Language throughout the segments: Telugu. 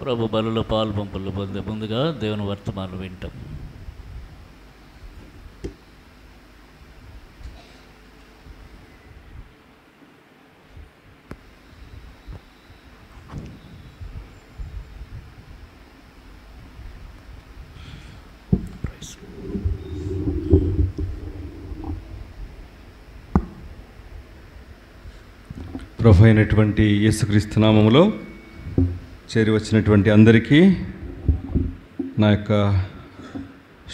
ప్రభు బలులో పాలు పంపులు పొందే ముందుగా దేవుని వర్తమానం వింటాం. ప్రభు అయినటువంటి యేసుక్రీస్తు నామములో చేరి వచ్చినటువంటి అందరికీ నా యొక్క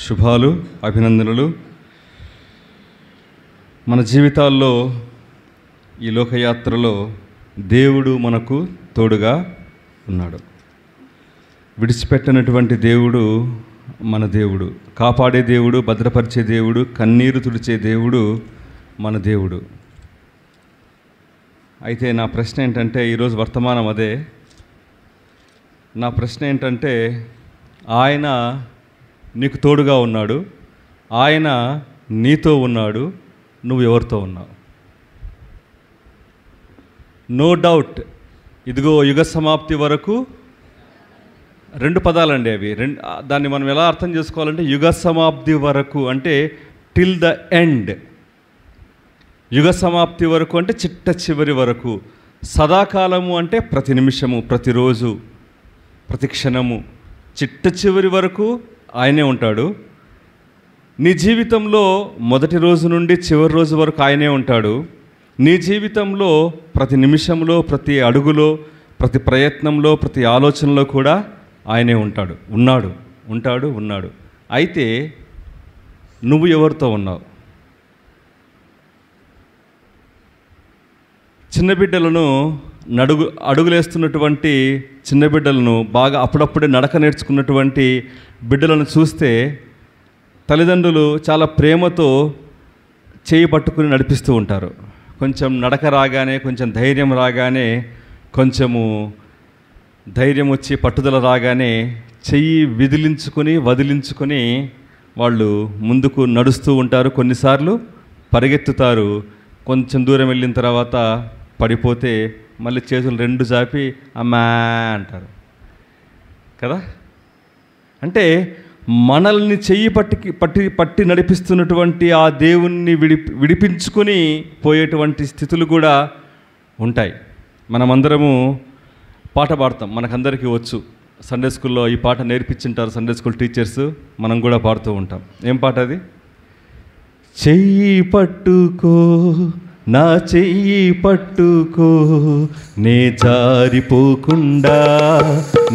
శుభాలు, అభినందనలు. మన జీవితాల్లో ఈ లోకయాత్రలో దేవుడు మనకు తోడుగా ఉన్నాడు. విడిచిపెట్టనటువంటి దేవుడు మన దేవుడు, కాపాడే దేవుడు, భద్రపరిచే దేవుడు, కన్నీరు తుడిచే దేవుడు మన దేవుడు. అయితే నా ప్రశ్న ఏంటంటే, ఈరోజు వర్తమానం అదే. నా ప్రశ్న ఏంటంటే, ఆయన నీకు తోడుగా ఉన్నాడు, ఆయన నీతో ఉన్నాడు, నువ్వు ఎవరితో ఉన్నావు? No doubt. ఇదిగో యుగ సమాప్తి వరకు, రెండు పదాలండి అవి. దాన్ని మనం ఎలా అర్థం చేసుకోవాలంటే, యుగ సమాప్తి వరకు అంటే టిల్ ద ఎండ్. యుగ సమాప్తి వరకు అంటే చిట్ట చివరి వరకు. సదాకాలము అంటే ప్రతి నిమిషము, ప్రతిరోజు, ప్రతి క్షణము, చిట్ట చివరి వరకు ఆయనే ఉంటాడు. నీ జీవితంలో మొదటి రోజు నుండి చివరి రోజు వరకు ఆయనే ఉంటాడు. నీ జీవితంలో ప్రతి నిమిషంలో, ప్రతి అడుగులో, ప్రతి ప్రయత్నంలో, ప్రతి ఆలోచనలో కూడా ఆయనే ఉంటాడు. ఉన్నాడు. అయితే నువ్వు ఎవరితో ఉన్నావు? చిన్న బిడ్డలను అడుగులేస్తున్నటువంటి చిన్న బిడ్డలను, బాగా అప్పుడప్పుడే నడక నేర్చుకున్నటువంటి బిడ్డలను చూస్తే తల్లిదండ్రులు చాలా ప్రేమతో చేయి పట్టుకుని నడిపిస్తూ ఉంటారు. కొంచెం నడక రాగానే, కొంచెం ధైర్యం రాగానే, కొంచెము ధైర్యం వచ్చి పట్టుదల రాగానే చెయ్యి వదిలించుకొని వాళ్ళు ముందుకు నడుస్తూ ఉంటారు. కొన్నిసార్లు పరిగెత్తుతారు. కొంచెం దూరం వెళ్ళిన తర్వాత పడిపోతే మళ్ళీ చేతులు రెండు చాపి అమ్మా అంటారు కదా. అంటే మనల్ని చెయ్యి పట్టి నడిపిస్తున్నటువంటి ఆ దేవుణ్ణి విడిపించుకొని పోయేటువంటి స్థితులు కూడా ఉంటాయి. మనమందరము పాట పాడతాం, మనకందరికీ వచ్చు. సండే స్కూల్లో ఈ పాట నేర్పించుంటారు సండే స్కూల్ టీచర్స్. మనం కూడా పాడుతూ ఉంటాం. ఏం పాట అది? చెయ్యి పట్టుకో, నా చెయ్యి పట్టుకో, నే జారిపోకుండా,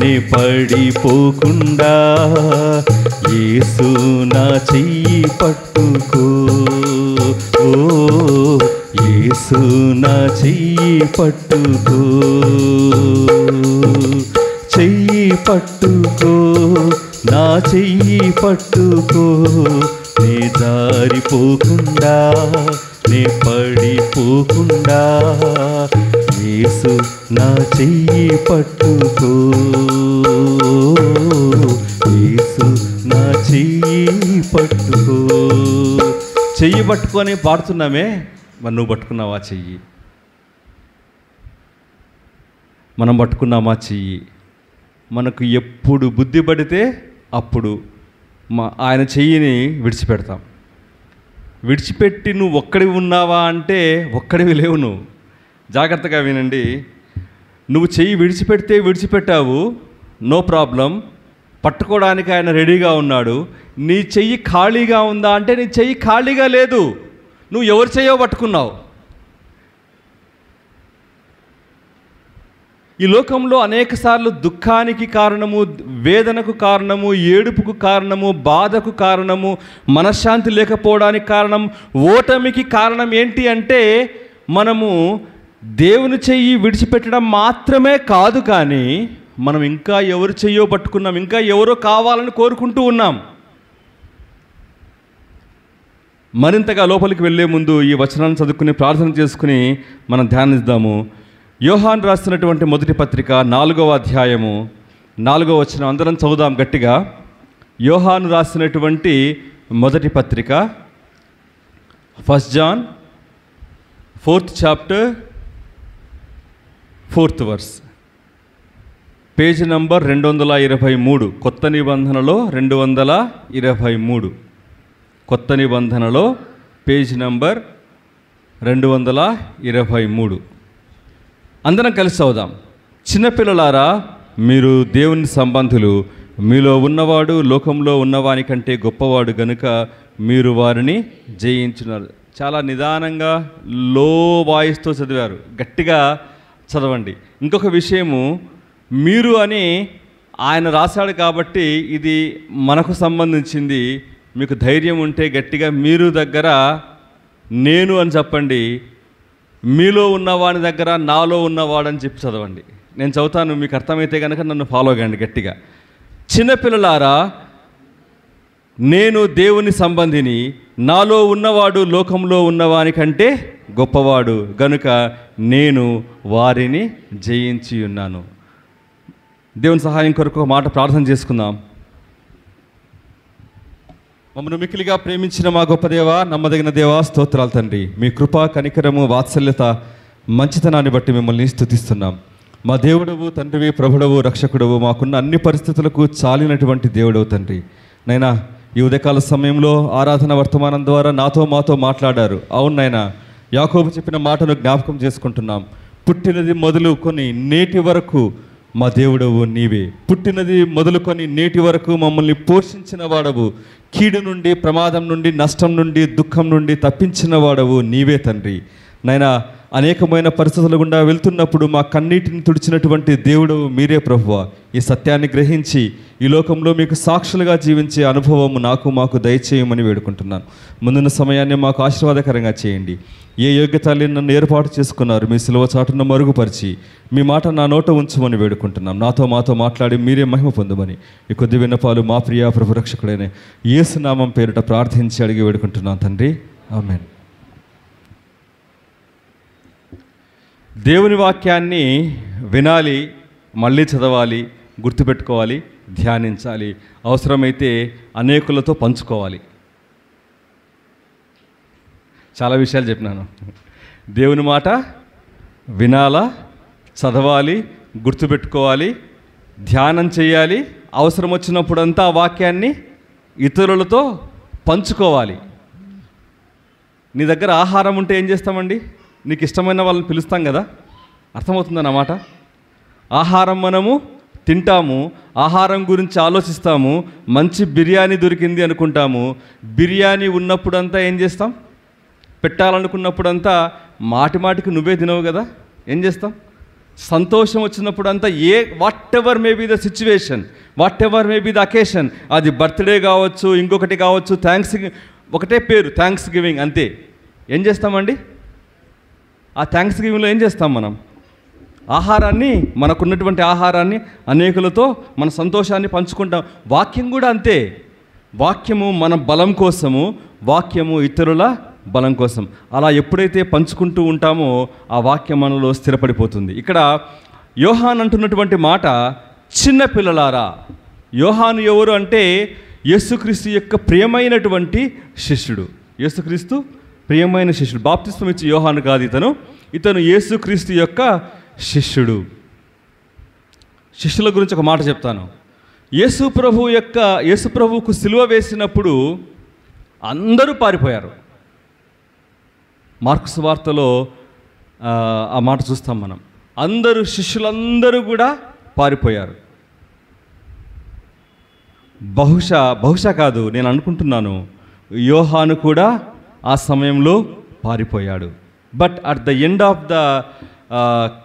నే పడిపోకుండా, యేసు నా చెయ్యి పట్టుకో, ఓ యేసు నా చెయ్యి పట్టుకో. చెయ్యి పట్టుకో, నా చెయ్యి పట్టుకో, నే జారిపోకుండా, నే పడిపోకుండా, యేసు నా చెయ్యి పట్టుకో, యేసు నా చెయ్యి పట్టుకో. చెయ్యి పట్టుకొని పాడుతున్నామే, మరి నువ్వు పట్టుకున్నావా చెయ్యి? మనం పట్టుకున్నామా చెయ్యి? మనకు ఎప్పుడు బుద్ధి పడితే అప్పుడు ఆయన చెయ్యిని విడిచిపెడతాం. విడిచిపెట్టి నువ్వు ఒక్కడివి ఉన్నావా అంటే ఒక్కడివి లేవు. నువ్వు జాగ్రత్తగా వినండి. నువ్వు చెయ్యి విడిచిపెట్టావు, నో ప్రాబ్లం. పట్టుకోవడానికి ఆయన రెడీగా ఉన్నాడు. నీ చెయ్యి ఖాళీగా ఉందా అంటే నీ చెయ్యి ఖాళీగా లేదు. నువ్వు ఎవరి చెయ్యో పట్టుకున్నావు. ఈ లోకంలో అనేకసార్లు దుఃఖానికి కారణము, వేదనకు కారణము, ఏడుపుకు కారణము, బాధకు కారణము, మనశ్శాంతి లేకపోవడానికి కారణం, ఓటమికి కారణం ఏంటి అంటే మనము దేవుని చెయ్యి విడిచిపెట్టడం మాత్రమే కాదు, కానీ మనం ఇంకా ఎవరు చెయ్యో పట్టుకున్నాం, ఇంకా ఎవరో కావాలని కోరుకుంటూ ఉన్నాం. మరింతగా లోపలికి వెళ్ళే ముందు ఈ వచనాన్ని చదువుకుని ప్రార్థన చేసుకుని మనం ధ్యానిద్దాము. యోహాను రాస్తున్నటువంటి మొదటి పత్రిక 4వ అధ్యాయము 4వ వచనం అందరం చదువుదాం గట్టిగా. యోహాను రాసినటువంటి మొదటి పత్రిక, 1 John 4th chapter 4th verse. Page number 223, కొత్త నిబంధనలో 223, కొత్త నిబంధనలో పేజ్ నంబర్ 223. అందరం కలిసి చదువుదాం. చిన్నపిల్లలారా, మీరు దేవుని సంబంధులు, మీలో ఉన్నవాడు లోకంలో ఉన్నవాని కంటే గొప్పవాడు గనుక మీరు వారిని జయించున్నారు. చాలా నిదానంగా లో వాయిస్తో చదివారు, గట్టిగా చదవండి. ఇంకొక విషయము, మీరు అని ఆయన రాశాడు కాబట్టి ఇది మనకు సంబంధించింది. మీకు ధైర్యం ఉంటే గట్టిగా మీరు దగ్గర నేను అని చెప్పండి, మీలో ఉన్నవాని దగ్గర నాలో ఉన్నవాడని చెప్పి చదవండి. నేను చదువుతాను, మీకు అర్థమైతే కనుక నన్ను ఫాలో అవ్వండి గట్టిగా. చిన్నపిల్లలారా, నేను దేవుని సంబంధిని, నాలో ఉన్నవాడు లోకంలో ఉన్నవాని కంటే గొప్పవాడు గనుక నేను వారిని జయించి ఉన్నాను. దేవుని సహాయం కొరకు ఒక మాట ప్రార్థన చేసుకుందాం. మమ్మల్ని మిక్కిలిగా ప్రేమించిన మా గొప్ప దేవా, నమ్మదగిన దేవా, స్తోత్రాలు తండ్రి. మీ కృప, కనికరము, వాత్సల్యత, మంచితనాన్ని బట్టి మిమ్మల్ని స్తుతిస్తున్నాం. మా దేవుడవు, తండ్రివి, ప్రభుడవు, రక్షకుడవు, మాకున్న అన్ని పరిస్థితులకు చాలినటువంటి దేవుడవు తండ్రి. నైనా ఈ ఉదయకాల సమయంలో ఆరాధన వర్తమానం ద్వారా మాతో మాట్లాడారు. అవును నాయనా, యాకోబు చెప్పిన మాటను జ్ఞాపకం చేసుకుంటున్నాం. పుట్టినది మొదలుకొని నేటి వరకు మా దేవుడవు నీవే. పుట్టినది మొదలుకొని నేటి వరకు మమ్మల్ని పోషించిన వాడవు. కీడు నుండి, ప్రమాదం నుండి, నష్టం నుండి, దుఃఖం నుండి తప్పించిన వాడవు నీవే తండ్రి. నైనా అనేకమైన పరిస్థితుల గుండా వెళ్తున్నప్పుడు మా కన్నీటిని తుడిచినటువంటి దేవుడు మీరే ప్రభువా. ఈ సత్యాన్ని గ్రహించి ఈ లోకంలో మీకు సాక్షులుగా జీవించే అనుభవము మాకు దయచేయమని వేడుకుంటున్నాను. ముందున్న సమయాన్ని మాకు ఆశీర్వాదకరంగా చేయండి. ఏ యోగ్యతల్ని నన్ను ఏర్పాటు చేసుకున్నారు, మీ సిలువ చాటును మరుగుపరిచి మీ మాట నా నోట ఉంచమని వేడుకుంటున్నాం. మాతో మాట్లాడి మీరే మహిమ పొందమని ఈ కొద్ది విన్నపాలు మా ప్రియ ప్రభు రక్షకుడైన యేసు నామం పేరిట ప్రార్థించి అడిగి వేడుకుంటున్నాం తండ్రి, ఆమేన్. దేవుని వాక్యాన్ని వినాలి, మళ్ళీ చదవాలి, గుర్తుపెట్టుకోవాలి, ధ్యానించాలి, అవసరమైతే అనేకులతో పంచుకోవాలి. చాలా విషయాలు చెప్పినాను. దేవుని మాట వినాలా, చదవాలి, గుర్తుపెట్టుకోవాలి, ధ్యానం చేయాలి, అవసరం వచ్చినప్పుడంతా ఆ వాక్యాన్ని ఇతరులతో పంచుకోవాలి. నీ దగ్గర ఆహారం ఉంటే ఏం చేస్తామండి? నీకు ఇష్టమైన వాళ్ళని పిలుస్తాం కదా, అర్థమవుతుందన్నమాట. ఆహారం మనము తింటాము, ఆహారం గురించి ఆలోచిస్తాము. మంచి బిర్యానీ దొరికింది అనుకుంటాము. బిర్యానీ ఉన్నప్పుడంతా ఏం చేస్తాం? పెట్టాలనుకున్నప్పుడంతా మాటికి నువ్వే తినవు కదా, ఏం చేస్తాం? సంతోషం వచ్చినప్పుడంతా whatever may be the situation, whatever may be the occasion, అది బర్త్డే కావచ్చు, ఇంకొకటి కావచ్చు, ఒకటే పేరు థ్యాంక్స్ గివింగ్, అంతే. ఏం చేస్తామండి? ఆ థ్యాంక్స్ గివింగ్లో ఏం చేస్తాం? మనం ఆహారాన్ని, మనకున్నటువంటి ఆహారాన్ని అనేకులతో మన సంతోషాన్ని పంచుకుంటాం. వాక్యం కూడా అంతే. వాక్యము మన బలం కోసము, వాక్యము ఇతరుల బలం కోసం. అలా ఎప్పుడైతే పంచుకుంటూ ఉంటామో ఆ వాక్యం మనలో స్థిరపడిపోతుంది. ఇక్కడ యోహాన్ అంటున్నటువంటి మాట చిన్నపిల్లలారా. యోహాను ఎవరు అంటే యేసుక్రీస్తు యొక్క ప్రియమైనటువంటి శిష్యుడు. యేసుక్రీస్తు ప్రియమైన శిష్యుడు. బాప్తిస్మం ఇచ్చి యోహాను కాదు ఇతను యేసుక్రీస్తు యొక్క శిష్యుడు. శిష్యుల గురించి ఒక మాట చెప్తాను. యేసు ప్రభువుకు సిలువ వేసినప్పుడు అందరూ పారిపోయారు. మార్కు సువార్తలో ఆ మాట చూస్తాం మనం. శిష్యులందరూ కూడా పారిపోయారు. బహుశా కాదు, నేను అనుకుంటున్నాను యోహాను కూడా ఆ సమయంలో పారిపోయాడు. But at the end of the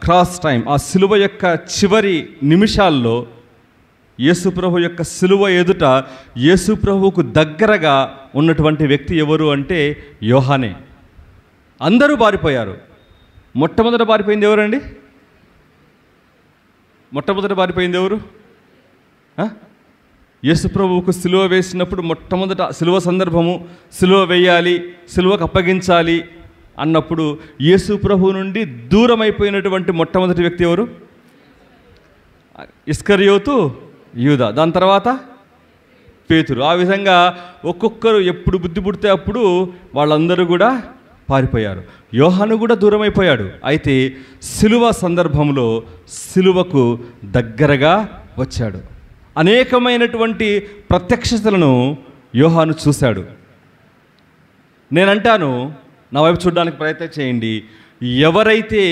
cross time, ఆ సిలువ యొక్క చివరి నిమిషాల్లో యేసుప్రభు యొక్క సిలువ ఎదుట యేసుప్రభువుకు దగ్గరగా ఉన్నటువంటి వ్యక్తి ఎవరు అంటే యోహానే. అందరూ పారిపోయారు. మొట్టమొదట పారిపోయింది ఎవరండి? మొట్టమొదట పారిపోయింది ఎవరు? యేసుప్రభువుకు సిలువ వేసినప్పుడు మొట్టమొదట సిలువ సందర్భము, సిలువ వేయాలి, సిలువకు అప్పగించాలి అన్నప్పుడు యేసుప్రభు నుండి దూరం అయిపోయినటువంటి మొట్టమొదటి వ్యక్తి ఎవరు? ఇస్కరియోతు యూదా, దాని తర్వాత పేతురు. ఆ విధంగా ఒక్కొక్కరు ఎప్పుడు బుద్ధి పుడితే అప్పుడు వాళ్ళందరూ కూడా పారిపోయారు. యోహాను కూడా దూరం అయిపోయాడు. అయితే సిలువ సందర్భంలో సిలువకు దగ్గరగా వచ్చాడు. అనేకమైనటువంటి ప్రత్యక్షతలను యోహాను చూశాడు. నేనంటాను, నా వైపు చూడడానికి ప్రయత్నం చేయండి, ఎవరైతే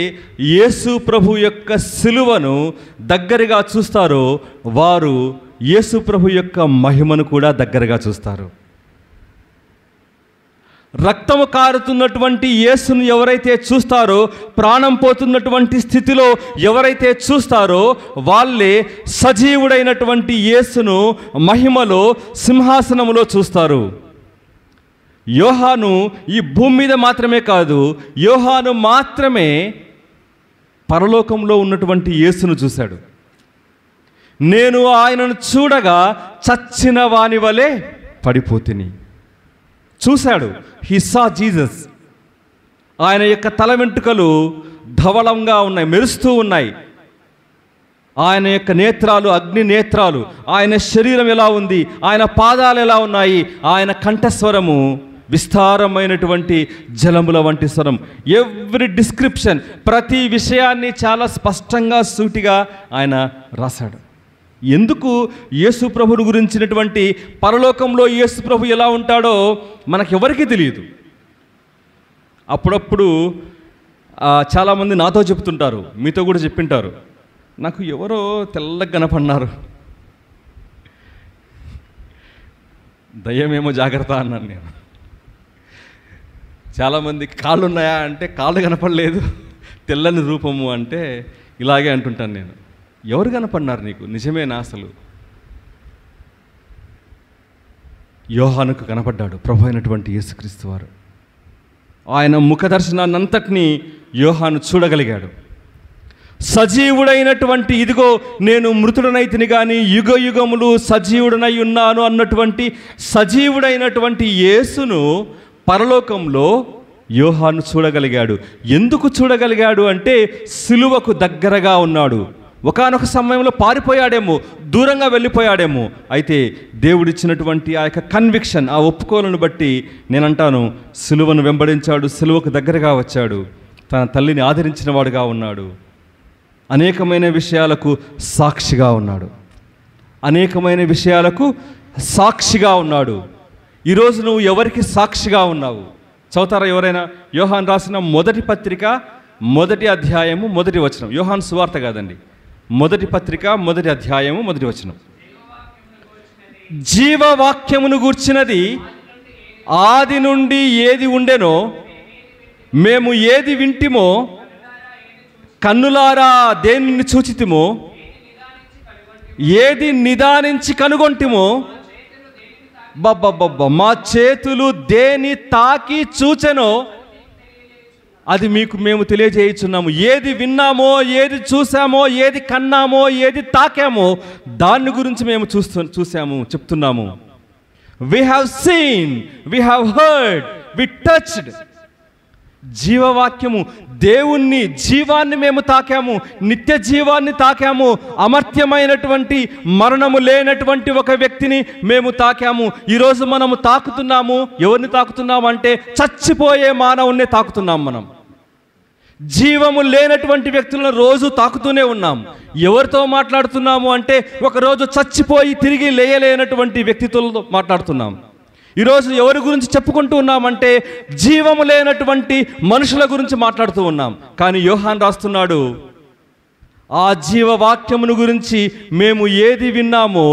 యేసు ప్రభు యొక్క సిలువను దగ్గరగా చూస్తారో వారు యేసు ప్రభు యొక్క మహిమను కూడా దగ్గరగా చూస్తారు. రక్తము కారుతున్నటువంటి యేసును ఎవరైతే చూస్తారో, ప్రాణం పోతున్నటువంటి స్థితిలో ఎవరైతే చూస్తారో వాళ్ళే సజీవుడైనటువంటి యేసును మహిమలో సింహాసనములో చూస్తారు. యోహాను ఈ భూమి మీద మాత్రమే కాదు, యోహాను మాత్రమే పరలోకంలో ఉన్నటువంటి యేసును చూశాడు. నేను ఆయనను చూడగా చచ్చిన వాని వలె పడిపోతిని. చూశాడు. హి సా జీసస్. ఆయన యొక్క తల వెంట్రుకలు ధవళంగా ఉన్నాయి, మెరుస్తూ ఉన్నాయి. ఆయన యొక్క నేత్రాలు అగ్ని నేత్రాలు. ఆయన శరీరం ఎలా ఉంది, ఆయన పాదాలు ఎలా ఉన్నాయి, ఆయన కంఠస్వరము విస్తారమైనటువంటి జలముల వంటి స్వరం. ఎవ్రీ డిస్క్రిప్షన్, ప్రతి విషయాన్ని చాలా స్పష్టంగా సూటిగా ఆయన రాశాడు. ఎందుకు యేసు ప్రభుని గురించినటువంటి పరలోకంలో యేసు ప్రభు ఎలా ఉంటాడో మనకెవరికీ తెలియదు. అప్పుడప్పుడు చాలామంది నాతో చెప్తుంటారు, మీతో కూడా చెప్పింటారు, నాకు ఎవరో తెల్లగా కనపడినారు, దయ్యమేమో జాగ్రత్త అన్నాను నేను. చాలామందికి కాళ్ళు ఉన్నాయా అంటే కాళ్ళు కనపడలేదు, తెల్లని రూపము అంటే ఇలాగే అంటుంటాను నేను. ఎవరు కనపడినారు నీకు? నిజమేనా? అసలు యోహానుకు కనపడ్డాడు ప్రభు అయినటువంటి యేసుక్రీస్తు వారు. ఆయన ముఖ దర్శనాన్నంతటినీ యోహాను చూడగలిగాడు. సజీవుడైనటువంటి, ఇదిగో నేను మృతుడనైతిని కానీ యుగ యుగములు సజీవుడనై ఉన్నాను అన్నటువంటి సజీవుడైనటువంటి యేసును పరలోకంలో యోహాను చూడగలిగాడు. ఎందుకు చూడగలిగాడు అంటే సిలువకు దగ్గరగా ఉన్నాడు. ఒకానొక సమయంలో పారిపోయాడేమో, దూరంగా వెళ్ళిపోయాడేమో. అయితే దేవుడిచ్చినటువంటి ఆ యొక్క కన్విక్షన్, ఆ ఒప్పుకోలను బట్టి నేనంటాను, సిలువను వెంబడించాడు, సిలువకు దగ్గరగా వచ్చాడు, తన తల్లిని ఆదరించిన వాడుగా ఉన్నాడు, అనేకమైన విషయాలకు సాక్షిగా ఉన్నాడు, అనేకమైన విషయాలకు సాక్షిగా ఉన్నాడు. ఈరోజు నువ్వు ఎవరికి సాక్షిగా ఉన్నావు? చదువుతారా ఎవరైనా? యోహాను రాసిన మొదటి పత్రిక 1వ అధ్యాయము 1వ వచనం. యోహాను సువార్త కాదండి, మొదటి పత్రిక 1వ అధ్యాయము 1వ వచనం. జీవవాక్యమును గూర్చినది ఆది నుండి ఏది ఉండెనో, మేము ఏది వింటిమో, కన్నులారా దేనిని చూచితిమో, ఏది నిదానించి కనుగొంటిమో, మా చేతులు దేని తాకి చూచెనో అది మీకు మేము తెలియజేయుచున్నాము. ఏది విన్నామో, ఏది చూసామో, ఏది కన్నామో, ఏది తాకామో దాని గురించి మేము చూసాము, చెప్తున్నాము. We have seen, we have heard, we touched. జీవవాక్యము, దేవుణ్ణి, జీవాన్ని మేము తాకాము, నిత్య జీవాన్ని తాకాము, అమర్త్యమైనటువంటి మరణము లేనటువంటి ఒక వ్యక్తిని మేము తాకాము. ఈరోజు మనము తాకుతున్నాము. ఎవరిని తాకుతున్నాము అంటే చచ్చిపోయే మానవుణ్ణి తాకుతున్నాం. మనం జీవము లేనటువంటి వ్యక్తులను రోజు తాకుతూనే ఉన్నాం. ఎవరితో మాట్లాడుతున్నాము అంటే ఒకరోజు చచ్చిపోయి తిరిగి లేయలేనటువంటి వ్యక్తితో మాట్లాడుతున్నాం. ఈరోజు ఎవరి గురించి చెప్పుకుంటూ ఉన్నామంటే జీవము లేనటువంటి మనుషుల గురించి మాట్లాడుతూ ఉన్నాం. కానీ యోహాను రాస్తున్నాడు, ఆ జీవవాక్యమును గురించి మేము ఏది విన్నామో,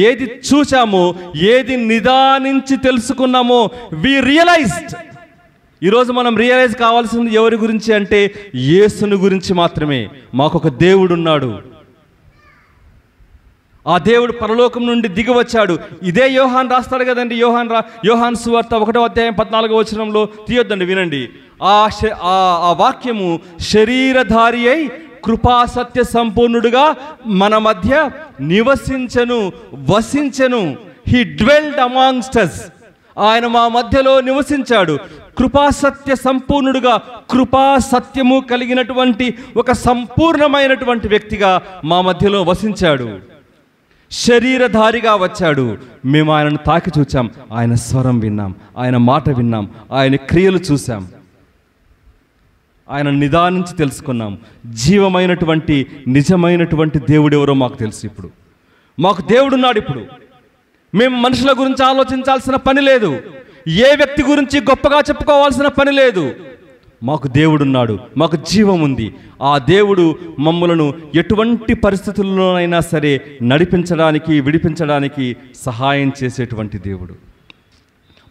ఏది చూచామో, ఏది నిదానించి తెలుసుకున్నామో వి రియలైజ్డ్. ఈరోజు మనం రియలైజ్ కావాల్సింది ఎవరి గురించి అంటే యేసుని గురించి మాత్రమే. మాకొక దేవుడున్నాడు, ఆ దేవుడు పరలోకం నుండి దిగి వచ్చాడు. ఇదే యోహాను రాస్తాడు కదండి. యోహాను సువార్త 1వ అధ్యాయం 14వ వచనంలో తీయొద్దండి, వినండి. ఆ వాక్యము శరీరధారి అయి కృపాసత్య సంపూర్ణుడుగా మన మధ్య నివసించెను, వసించెను. He dwelled amongst us. ఆయన మా మధ్యలో నివసించాడు. కృపాసత్య సంపూర్ణుడుగా, కృపా సత్యము కలిగినటువంటి ఒక సంపూర్ణమైనటువంటి వ్యక్తిగా మా మధ్యలో వసించాడు. శరీరధారిగా వచ్చాడు. మేము ఆయనను తాకి చూచాం, ఆయన స్వరం విన్నాం, ఆయన మాట విన్నాం, ఆయన క్రియలు చూసాం. ఆయన నిదానించి తెలుసుకున్నాం. జీవమైనటువంటి నిజమైనటువంటి దేవుడు ఎవరో మాకు తెలుసు. ఇప్పుడు మాకు దేవుడున్నాడు. ఇప్పుడు మేము మనుషుల గురించి ఆలోచించాల్సిన పని లేదు. ఏ వ్యక్తి గురించి గొప్పగా చెప్పుకోవాల్సిన పని లేదు. మాకు దేవుడున్నాడు, మాకు జీవం ఉంది. ఆ దేవుడు మమ్మలను ఎటువంటి పరిస్థితుల్లోనైనా సరే నడిపించడానికి, విడిపించడానికి సహాయం చేసేటువంటి దేవుడు,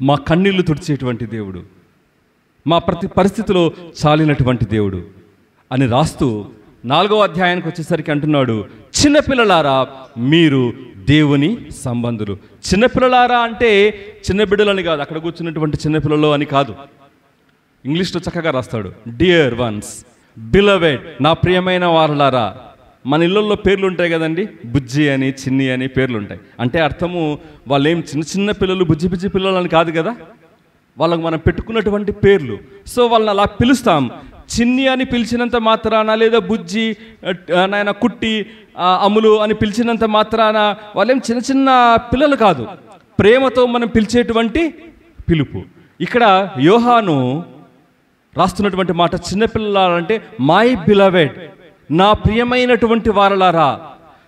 మా కన్నీళ్లు తుడిచేటువంటి దేవుడు, మా ప్రతి పరిస్థితిలో చాలినటువంటి దేవుడు అని రాస్తూ 4వ అధ్యాయానికి వచ్చేసరికి అంటున్నాడు, చిన్నపిల్లలారా మీరు దేవుని సంబంధులు. చిన్నపిల్లలారా అంటే చిన్న బిడ్డలని కాదు, అక్కడ కూర్చున్నటువంటి చిన్నపిల్లలు అని కాదు. ఇంగ్లీష్లో చక్కగా రాస్తాడు, డియర్ వన్స్, బిలవెడ్, నా ప్రియమైన వారలారా. మన ఇళ్ళల్లో పేర్లు ఉంటాయి కదండి, బుజ్జి అని, చిన్ని అని పేర్లు ఉంటాయి. అంటే అర్థము వాళ్ళు ఏం చిన్న చిన్న పిల్లలు, బుజ్జి బుజ్జి పిల్లలు అని కాదు కదా, వాళ్ళకు మనం పెట్టుకున్నటువంటి పేర్లు. సో వాళ్ళని అలా పిలుస్తాం. చిన్ని అని పిలిచినంత మాత్రాన, లేదా బుజ్జి, నాయన, కుట్టి, అమ్ములు అని పిలిచినంత మాత్రాన వాళ్ళేం చిన్న చిన్న పిల్లలు కాదు. ప్రేమతో మనం పిలిచేటువంటి పిలుపు. ఇక్కడ యోహాను రాస్తున్నటువంటి మాట చిన్నపిల్లలంటే మై బిలవెడ్, నా ప్రియమైనటువంటి వారలారా,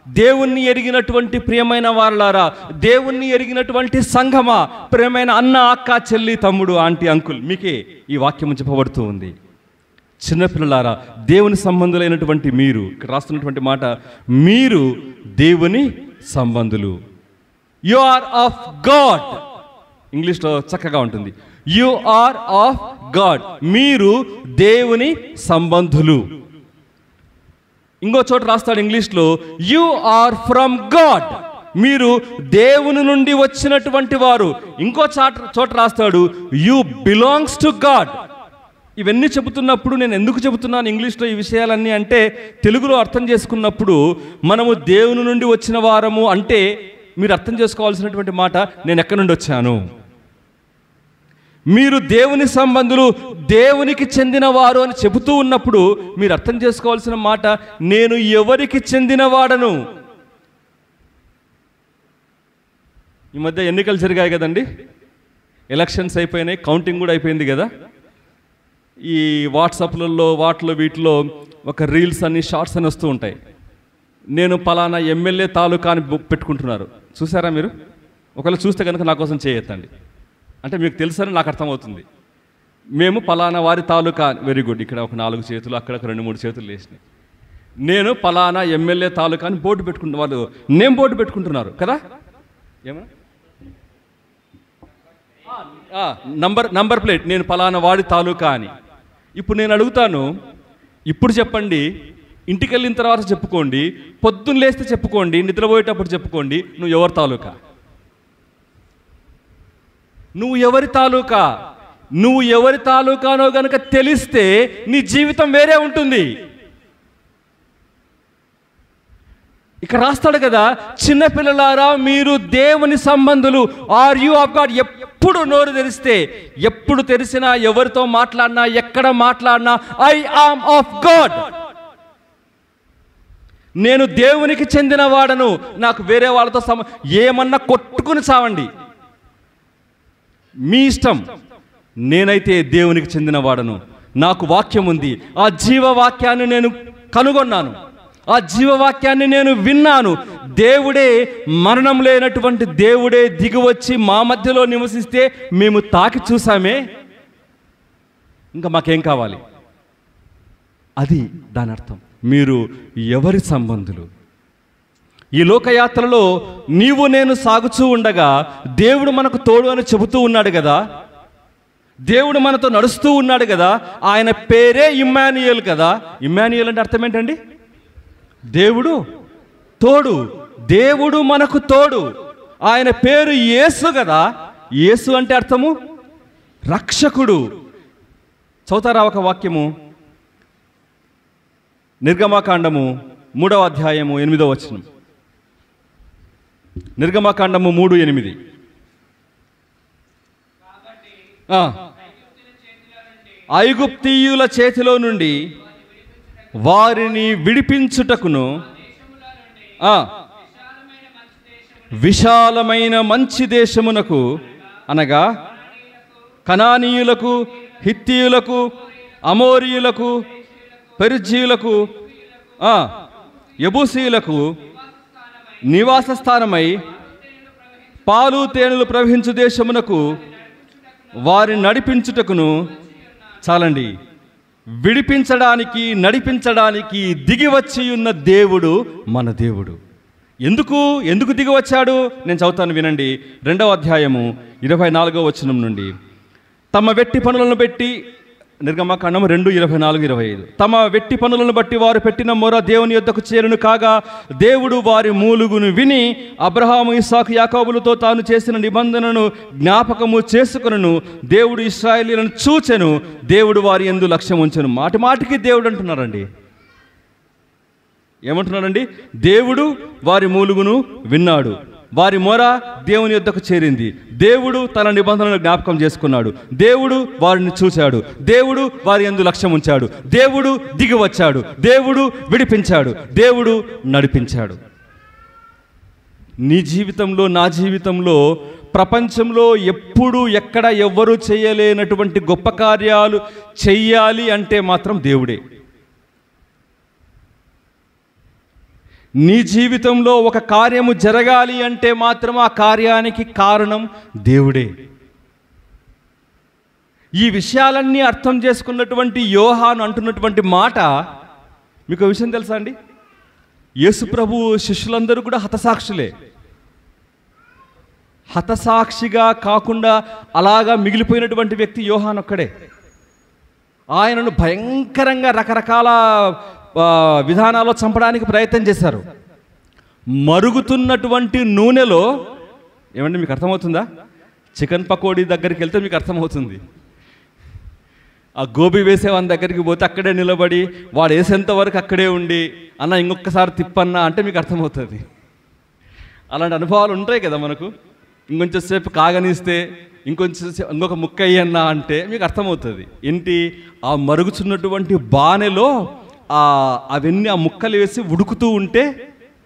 దేవుణ్ణి ఎరిగినటువంటి ప్రియమైన వారలారా, దేవుణ్ణి ఎరిగినటువంటి సంఘమా, ప్రియమైన అన్న, అక్క, చెల్లి, తమ్ముడు, ఆంటీ, అంకుల్, మీకే ఈ వాక్యం చెప్పబడుతూ ఉంది. చిన్నపిల్లలారా, దేవుని సంబంధులైనటువంటి మీరు, ఇక్కడ రాస్తున్నటువంటి మాట, మీరు దేవుని సంబంధులు. You are of God. ఇంగ్లీష్లో చక్కగా ఉంటుంది, యు ఆర్ ఆఫ్ గాడ్. మీరు దేవుని సంబంధులు. ఇంకో చోట రాస్తాడు ఇంగ్లీష్లో, యు ఆర్ ఫ్రమ్ గాడ్. మీరు దేవుని నుండి వచ్చినటువంటి వారు. ఇంకో చోట రాస్తాడు, యు బిలాంగ్స్ టు గాడ్. ఇవన్నీ చెబుతున్నప్పుడు నేను ఎందుకు చెబుతున్నాను ఇంగ్లీష్లో ఈ విషయాలన్నీ అంటే, తెలుగులో అర్థం చేసుకున్నప్పుడు మనము దేవుని నుండి వచ్చిన వారము అంటే మీరు అర్థం చేసుకోవాల్సినటువంటి మాట, నేను ఎక్కడి నుండి వచ్చాను. మీరు దేవుని సంబంధులు, దేవునికి చెందినవారు అని చెబుతూ ఉన్నప్పుడు మీరు అర్థం చేసుకోవాల్సిన మాట, నేను ఎవరికి చెందినవాడను. ఈ మధ్య ఎన్నికలు జరిగాయి కదండి, ఎలక్షన్స్ అయిపోయినాయి, కౌంటింగ్ కూడా అయిపోయింది కదా. ఈ వాట్సాప్లలో వీటిలో ఒక రీల్స్ అని, షార్ట్స్ అని వస్తూ ఉంటాయి. నేను పలానా ఎమ్మెల్యే తాలూకా అని పెట్టుకుంటున్నారు. చూసారా మీరు? ఒకవేళ చూస్తే కనుక నా కోసం చేయొద్దండి. అంటే మీకు తెలుసని నాకు అర్థమవుతుంది. మేము పలానా వారి తాలూకా, వెరీ గుడ్. ఇక్కడ ఒక 4 చేతులు, అక్కడ ఒక 2-3 చేతులు లేచినాయి. నేను పలానా ఎమ్మెల్యే తాలూకా అని బోర్డు పెట్టుకుంటున్న వాళ్ళు నేమ్ బోర్డు పెట్టుకుంటున్నారు కదా. ఏమన్నా నంబర్ ప్లేట్, నేను పలానా వాడి తాలూకా అని. ఇప్పుడు నేను అడుగుతాను, ఇప్పుడు చెప్పండి, ఇంటికి వెళ్ళిన తర్వాత చెప్పుకోండి, పొద్దున్న లేస్తే చెప్పుకోండి, నిద్రపోయేటప్పుడు చెప్పుకోండి, నువ్వు ఎవరి తాలూకా? నువ్వు ఎవరి తాలూకా? నువ్వు ఎవరి తాలూకానో గనక తెలిస్తే నీ జీవితం వేరే ఉంటుంది. ఇక్కడ రాస్తాడు కదా, చిన్నపిల్లలారా మీరు దేవుని సంబంధులు. Are you of God. ఎప్పుడు నోరు తెరిస్తే, ఎప్పుడు తెరిసినా, ఎవరితో మాట్లాడినా, ఎక్కడ మాట్లాడినా, ఐ ఆమ్ ఆఫ్ గాడ్. నేను దేవునికి చెందిన వాడను. నాకు వేరే వాళ్ళతో ఏమన్నా కొట్టుకుని చావండి, మీ ఇష్టం. నేనైతే దేవునికి చెందిన వాడను. నాకు వాక్యం ఉంది. ఆ జీవవాక్యాన్ని నేను కనుగొన్నాను, ఆ జీవవాక్యాన్ని నేను విన్నాను. దేవుడే, మరణం లేనటువంటి దేవుడే దిగివచ్చి మా మధ్యలో నివసిస్తే మేము తాకి చూసామే, ఇంకా మాకేం కావాలి? అది దాని అర్థం. మీరు ఎవరి సంబంధులు? ఈ లోకయాత్రలో నీవు నేను సాగుతూ ఉండగా దేవుడు మనకు తోడు అని చెబుతూ ఉన్నాడు కదా, దేవుడు మనతో నడుస్తూ ఉన్నాడు కదా. ఆయన పేరే ఇమ్మాన్యుయేల్ కదా. ఇమ్మాన్యుయేల్ అంటే అర్థం ఏంటండి? దేవుడు తోడు. దేవుడు మనకు తోడు. ఆయన పేరు యేసు కదా. యేసు అంటే అర్థము రక్షకుడు. చదువుతారా ఒక వాక్యము? నిర్గమకాండము 3వ అధ్యాయము 8వ వచనం. నిర్గమకాండము 3:8. ఐగుప్తీయుల చేతిలో నుండి వారిని విడిపించుటకును విశాలమైన మంచి దేశమునకు, అనగా కనానీయులకు, హిత్తీయులకు, అమోరీయులకు, పెరిజ్జీయులకు, యెబూసీయులకు నివాస స్థానమై పాలు తేనెలు ప్రవహించు దేశమునకు వారిని నడిపించుటకును, చాలండి, విడిపించడానికి నడిపించడానికి దిగి వచ్చి ఉన్న దేవుడు మన దేవుడు. ఎందుకు దిగి వచ్చాడు? నేను చదువుతాను, వినండి. 2వ అధ్యాయము 24వ వచనం నుండి. తమ వెట్టి పనులను బట్టి, నిర్గమకాండము 2:24-25. తమ వెట్టి పనులను బట్టి వారు పెట్టిన మొర దేవుని యొద్దకు చేరును కాగా, దేవుడు వారి మూలుగును విని అబ్రహాము, ఇస్సాకు, యాకోబులతో తాను చేసిన నిబంధనను జ్ఞాపకము చేసుకొనును. దేవుడు ఇశ్రాయేలీయులను చూచెను, దేవుడు వారి యందు లక్ష్యం ఉంచెను. మాటి మాటికి దేవుడు అంటున్నారండి. ఏమంటున్నాడండి? దేవుడు వారి మూలుగును విన్నాడు, వారి మొర దేవుని యొద్దకు చేరింది, దేవుడు తన నిబంధనను జ్ఞాపకం చేసుకున్నాడు, దేవుడు వారిని చూశాడు, దేవుడు వారి యందు లక్ష్యం ఉంచాడు, దేవుడు దిగి వచ్చాడు, దేవుడు విడిపించాడు, దేవుడు నడిపించాడు. నీ జీవితంలో, నా జీవితంలో, ప్రపంచంలో ఎప్పుడు ఎక్కడ ఎవ్వరూ చేయలేనటువంటి గొప్ప కార్యాలు చెయ్యాలి అంటే మాత్రం దేవుడే. నీ జీవితంలో ఒక కార్యము జరగాలి అంటే మాత్రం ఆ కార్యానికి కారణం దేవుడే. ఈ విషయాలన్నీ అర్థం చేసుకున్నటువంటి యోహాను అంటున్నటువంటి మాట మీకు ఒక విషయం తెలుసా అండి? యేసు ప్రభు శిష్యులందరూ కూడా హతసాక్షులే. హతసాక్షిగా కాకుండా అలాగా మిగిలిపోయినటువంటి వ్యక్తి యోహాను ఒక్కడే. ఆయనను భయంకరంగా రకరకాల విధానాల్లో చంపడానికి ప్రయత్నం చేశారు. మరుగుతున్నటువంటి నూనెలో, ఏమంటే మీకు అర్థమవుతుందా? చికెన్ పకోడీ దగ్గరికి వెళ్తే మీకు అర్థమవుతుంది. ఆ గోబీ వేసేవాని దగ్గరికి పోతే అక్కడే నిలబడి వాడు వేసేంత వరకు అక్కడే ఉండి, అన్న ఇంకొకసారి తిప్పన్నా అంటే మీకు అర్థమవుతుంది. అలాంటి అనుభవాలు ఉంటాయి కదా మనకు. ఇంకొంచెం సేపు కాగనిస్తే ఇంకొక ముక్క అయ్యన్నా అంటే మీకు అర్థమవుతుంది. ఏంటి? ఆ మరుగుతున్నటువంటి బాణెలో అవన్నీ ఆ ముక్కలు వేసి ఉడుకుతూ ఉంటే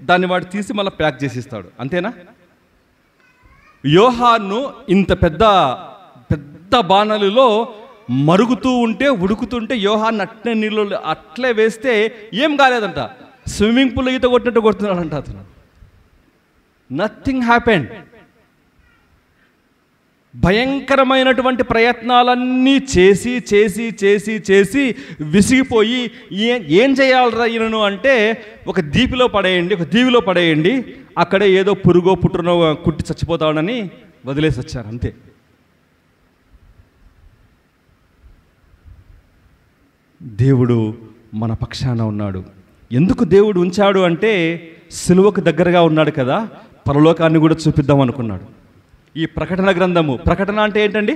దాన్ని వాడు తీసి మళ్ళీ ప్యాక్ చేసిస్తాడు. అంతేనా? యోహాను ఇంత పెద్ద పెద్ద బాణలిలో మరుగుతూ ఉంటే, ఉడుకుతుంటే యోహాను అట్లే నీళ్ళు అట్లే వేస్తే ఏం కాలేదంట. స్విమ్మింగ్ పూల్ ఈత కొట్టినట్టు కొడుతున్నాడంట అతను. Nothing happened. భయంకరమైనటువంటి ప్రయత్నాలన్నీ చేసి చేసి చేసి చేసి విసిగిపోయి ఏం చేయాలరా ఈయనను అంటే ఒక దీవిలో పడేయండి, అక్కడే ఏదో పురుగో పుట్టునో కుట్టి చచ్చిపోతాడని వదిలేసి వచ్చారు. అంతే. దేవుడు మన పక్షాన ఉన్నాడు. ఎందుకు దేవుడు ఉంచాడు అంటే సిలువకు దగ్గరగా ఉన్నాడు కదా, పరలోకాన్ని కూడా చూపిద్దాం అనుకున్నాడు. ఈ ప్రకటన గ్రంథము, ప్రకటన అంటే ఏంటండి?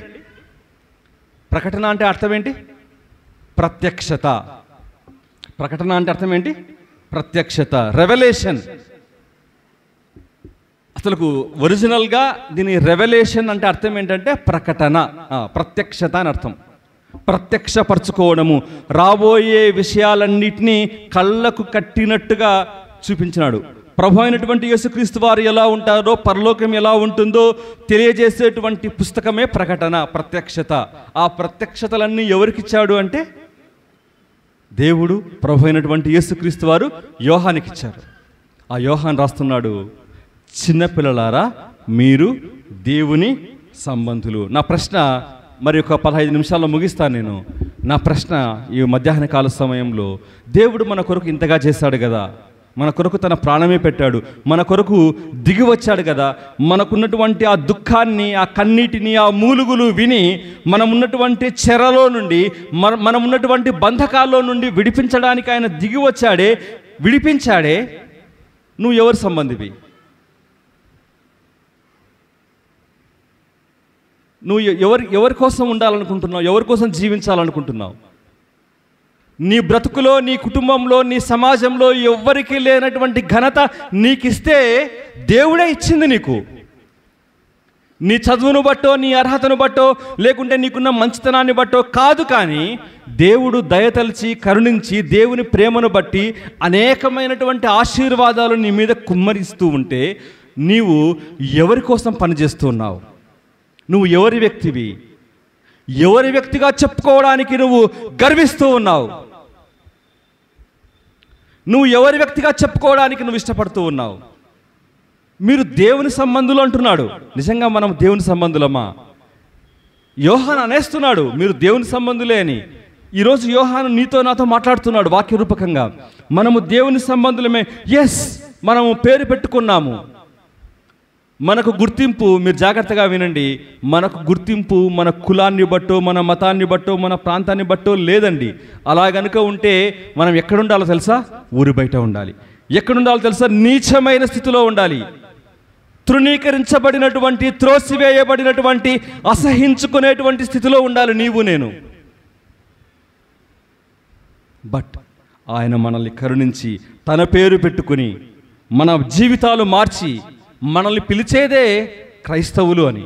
ప్రకటన అంటే అర్థం ఏంటి? ప్రత్యక్షత. ప్రకటన అంటే అర్థం ఏంటి? ప్రత్యక్షత, రెవల్యూషన్. అసలు ఒరిజినల్గా దీని రెవల్యూషన్ అంటే అర్థం ఏంటంటే ప్రకటన, ప్రత్యక్షత అని అర్థం. ప్రత్యక్షపరచుకోవడము, రాబోయే విషయాలన్నిటినీ కళ్ళకు కట్టినట్టుగా చూపించినాడు. ప్రభు అయినటువంటి యేసుక్రీస్తు వారు ఎలా ఉంటారో, పరలోకం ఎలా ఉంటుందో తెలియజేసేటువంటి పుస్తకమే ప్రకటన, ప్రత్యక్షత. ఆ ప్రత్యక్షతలన్నీ ఎవరికిచ్చాడు అంటే దేవుడు ప్రభు అయినటువంటి యేసుక్రీస్తు వారు యోహానికి ఇచ్చారు. ఆ యోహాన్ రాస్తున్నాడు, చిన్నపిల్లలారా మీరు దేవుని సంబంధులు. నా ప్రశ్న, మరి ఒక 15 నిమిషాల్లో ముగిస్తాను నేను. నా ప్రశ్న ఈ మధ్యాహ్న కాల సమయంలో, దేవుడు మన కొరకు ఇంతగా చేశాడు కదా, మన కొరకు తన ప్రాణమే పెట్టాడు, మన కొరకు దిగి వచ్చాడు కదా, మనకున్నటువంటి ఆ దుఃఖాన్ని, ఆ కన్నీటిని, ఆ మూలుగులు విని మనమున్నటువంటి చెరలో నుండి, మనమున్నటువంటి బంధకాల్లో నుండి విడిపించడానికి ఆయన దిగి వచ్చాడే, విడిపించాడే. నువ్వు ఎవరి సంబంధివి? నువ్వు ఎవరి కోసం ఉండాలనుకుంటున్నావు? ఎవరి కోసం జీవించాలనుకుంటున్నావు? నీ బ్రతుకులో, నీ కుటుంబంలో, నీ సమాజంలో ఎవ్వరికీ లేనటువంటి ఘనత నీకిస్తే దేవుడే ఇచ్చింది నీకు. నీ చదువును బట్టో, నీ అర్హతను బట్టో, లేకుంటే నీకున్న మంచితనాన్ని బట్టో కాదు. కానీ దేవుడు దయతలిచి కరుణించి దేవుని ప్రేమను బట్టి అనేకమైనటువంటి ఆశీర్వాదాలు నీ మీద కుమ్మరిస్తూ ఉంటే నీవు ఎవరి కోసం పనిచేస్తున్నావు? నువ్వు ఎవరి వ్యక్తివి? ఎవరి వ్యక్తిగా చెప్పుకోవడానికి నువ్వు గర్విస్తూ ఉన్నావు? నువ్వు ఎవరి వ్యక్తిగా చెప్పుకోవడానికి నువ్వు ఇష్టపడుతూ ఉన్నావు? మీరు దేవుని సంబంధులు అంటున్నాడు. నిజంగా మనం దేవుని సంబంధులమా? యోహాను అనేస్తున్నాడు మీరు దేవుని సంబంధులే అని. ఈరోజు యోహాను నీతో నాతో మాట్లాడుతున్నాడు వాక్య రూపకంగా. మనము దేవుని సంబంధులమే. ఎస్, మనము పేరు పెట్టుకున్నాము. మనకు గుర్తింపు, మీరు జాగ్రత్తగా వినండి, మనకు గుర్తింపు మన కులాన్ని బట్టో, మన మతాన్ని బట్టో, మన ప్రాంతాన్ని బట్టో లేదండి. అలా గనుక ఉంటే మనం ఎక్కడుండాలో తెలుసా? ఊరి బయట ఉండాలి. ఎక్కడుండాలో తెలుసా? నీచమైన స్థితిలో ఉండాలి. తృణీకరించబడినటువంటి, త్రోసివేయబడినటువంటి, అసహించుకునేటువంటి స్థితిలో ఉండాలి నీవు నేను. బట్ ఆయన మనల్ని కరుణించి తన పేరు పెట్టుకుని మన జీవితాలు మార్చి మనల్ని పిలిచేదే క్రైస్తవులు అని.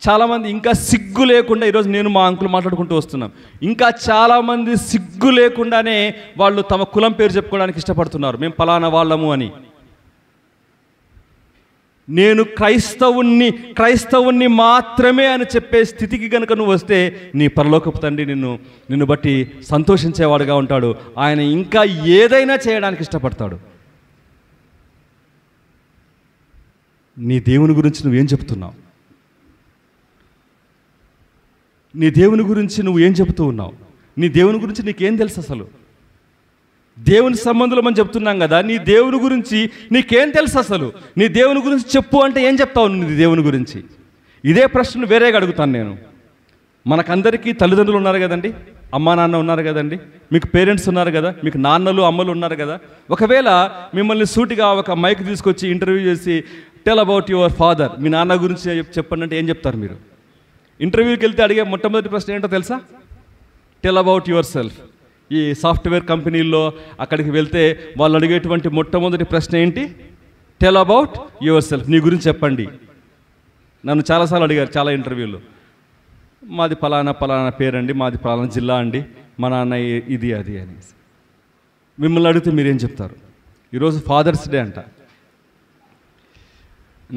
చాలామంది ఇంకా సిగ్గు లేకుండా, ఈరోజు నేను మా అంకులు మాట్లాడుకుంటూ వస్తున్నాం, ఇంకా చాలామంది సిగ్గు లేకుండానే వాళ్ళు తమ కులం పేరు చెప్పుకోవడానికి ఇష్టపడుతున్నారు, మేము పలానా వాళ్ళము అని. నేను క్రైస్తవుణ్ణి మాత్రమే అని చెప్పే స్థితికి కనుక నువ్వు వస్తే నీ పరలోకపు తండ్రి నిన్ను బట్టి సంతోషించేవాడుగా ఉంటాడు. ఆయన ఇంకా ఏదైనా చేయడానికి ఇష్టపడతాడు. నీ దేవుని గురించి నువ్వేం చెప్తున్నావు? నీ దేవుని గురించి నువ్వు ఏం చెబుతూ ఉన్నావు? నీ దేవుని గురించి నీకేం తెలుసు అసలు? దేవుని సంబంధులు మనం చెప్తున్నాం కదా, నీ దేవుని గురించి నీకేం తెలుసు అసలు? నీ దేవుని గురించి చెప్పు అంటే ఏం చెప్తావు నీ దేవుని గురించి? ఇదే ప్రశ్న వేరేగా అడుగుతాను నేను. మనకందరికీ తల్లిదండ్రులు ఉన్నారు కదండి, అమ్మా నాన్న ఉన్నారు కదండి, మీకు పేరెంట్స్ ఉన్నారు కదా, మీకు నాన్నలు అమ్మలు ఉన్నారు కదా. ఒకవేళ మిమ్మల్ని సూటిగా ఒక మైక్ తీసుకొచ్చి ఇంటర్వ్యూ చేసి టెల్ అబౌట్ యువర్ ఫాదర్, మీ నాన్న గురించి చెప్పండి అంటే ఏం చెప్తారు మీరు? ఇంటర్వ్యూకి వెళ్తే అడిగే మొట్టమొదటి ప్రశ్న ఏంటో తెలుసా? Tell about your self. ఈ సాఫ్ట్వేర్ కంపెనీల్లో అక్కడికి వెళ్తే వాళ్ళు అడిగేటువంటి మొట్టమొదటి ప్రశ్న ఏంటి? టెల్ అబౌట్ యువర్ సెల్ఫ్, నీ గురించి చెప్పండి. నన్ను చాలాసార్లు అడిగారు చాలా ఇంటర్వ్యూలో, మాది పలానా పేరండి, మాది పలానా జిల్లా అండి, మా నాన్న ఇది అది అని. మిమ్మల్ని అడిగితే మీరేం చెప్తారు? ఈరోజు ఫాదర్స్ డే అంట.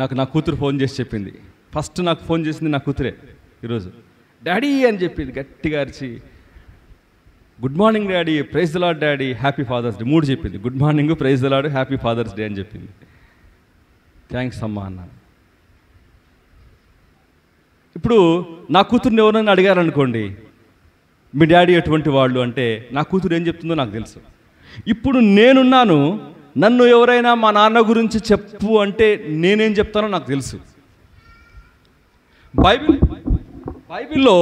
నాకు నా కూతురు ఫోన్ చేసి చెప్పింది, ఫస్ట్ నాకు ఫోన్ చేసింది నా కూతురే ఈరోజు. డాడీ అని చెప్పింది గట్టిగా అరిచి, good morning daddy, praise the Lord daddy, happy father's day. 3 చెప్పింది, good morning, praise the Lord, happy father's day అని చెప్పింది. థ్యాంక్స్ అమ్మా అన్నాను. ఇప్పుడు నా కూతుర్ని ఎవరైనా అడిగారనుకోండి, మీ డాడీ ఎటువంటి వాళ్ళు అంటే నా కూతురు ఏం చెప్తుందో నాకు తెలుసు. ఇప్పుడు నేనున్నాను, నన్ను ఎవరైనా మా నాన్న గురించి చెప్పు అంటే నేనేం చెప్తానో నాకు తెలుసు. బైబిల్లో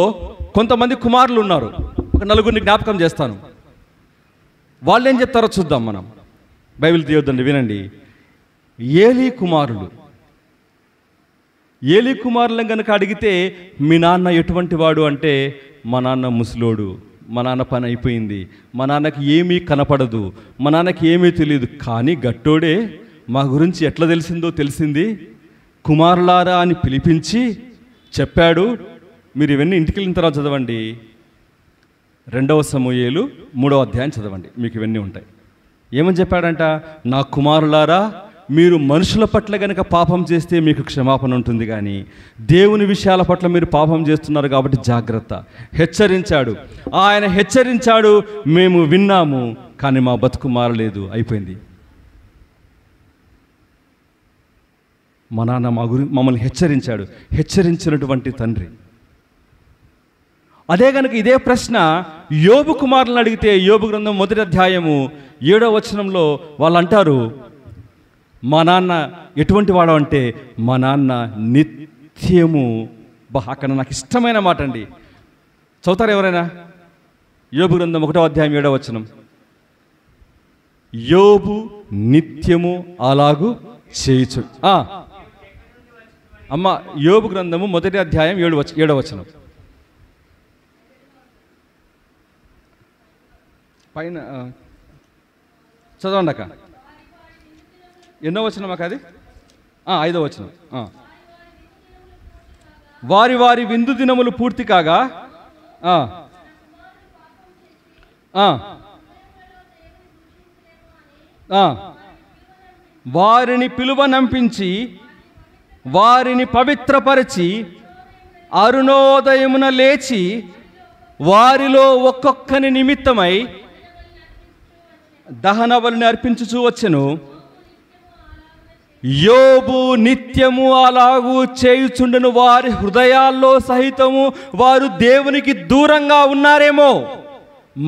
కొంతమంది కుమారులు ఉన్నారు, ఒక 4 జ్ఞాపకం చేస్తాను. వాళ్ళు ఏం చెప్తారో చూద్దాం మనం. బైబిల్ తీయొద్దండి, వినండి. ఏలీ కుమారులను కనుక అడిగితే మీ నాన్న ఎటువంటి వాడు అంటే, మా నాన్న ముసలోడు, మా నాన్న పని అయిపోయింది, మా నాన్నకి ఏమీ కనపడదు, మా నాన్నకి ఏమీ తెలియదు, కానీ గట్టోడే, మా గురించి ఎట్లా తెలిసింది, కుమారులారా అని పిలిపించి చెప్పాడు. మీరు ఇవన్నీ ఇంటికి వెళ్ళిన తర్వాత చదవండి, 2వ సమూయేలు 3వ అధ్యాయం చదవండి, మీకు ఇవన్నీ ఉంటాయి. ఏమని చెప్పాడంట? నా కుమారులారా, మీరు మనుషుల పట్ల కనుక పాపం చేస్తే మీకు క్షమాపణ ఉంటుంది, కానీ దేవుని విషయాల పట్ల మీరు పాపం చేస్తున్నారు కాబట్టి జాగ్రత్త. హెచ్చరించాడు. ఆయన హెచ్చరించాడు, మేము విన్నాము, కానీ మా బతుకు మారలేదు, అయిపోయింది. మా నాన్న మమ్మల్ని హెచ్చరించాడు, హెచ్చరించినటువంటి తండ్రి. అదే కనుక ఇదే ప్రశ్న యోబు కుమారులను అడిగితే, యోబు గ్రంథం 1వ అధ్యాయము 7వ వచనంలో వాళ్ళు అంటారు, మా నాన్న ఎటువంటి వాడు అంటే, మా నాన్న నిత్యము. అక్కడ నాకు ఇష్టమైన మాట అండి, చదువుతారు ఎవరైనా? యోబు గ్రంథం 1వ అధ్యాయం 7వ వచనం. యోబు నిత్యము అలాగు చేయుచు. అమ్మ, యోబు గ్రంథము 1వ అధ్యాయం 7వ వచనం పైన చదవండి అక్క. ఎన్నో వచనం అక్క అది? 5వ వచనం. వారి వారి విందు దినములు పూర్తి కాగా వారిని పిలువనంపించి వారిని పవిత్రపరిచి అరుణోదయమున లేచి వారిలో ఒక్కొక్కని నిమిత్తమై దహన బలిని అర్పించుచూ వచ్చెను. యోబు నిత్యము అలాగూ చేయుచుండెను. వారి హృదయాల్లో సహితము వారు దేవునికి దూరంగా ఉన్నారేమో,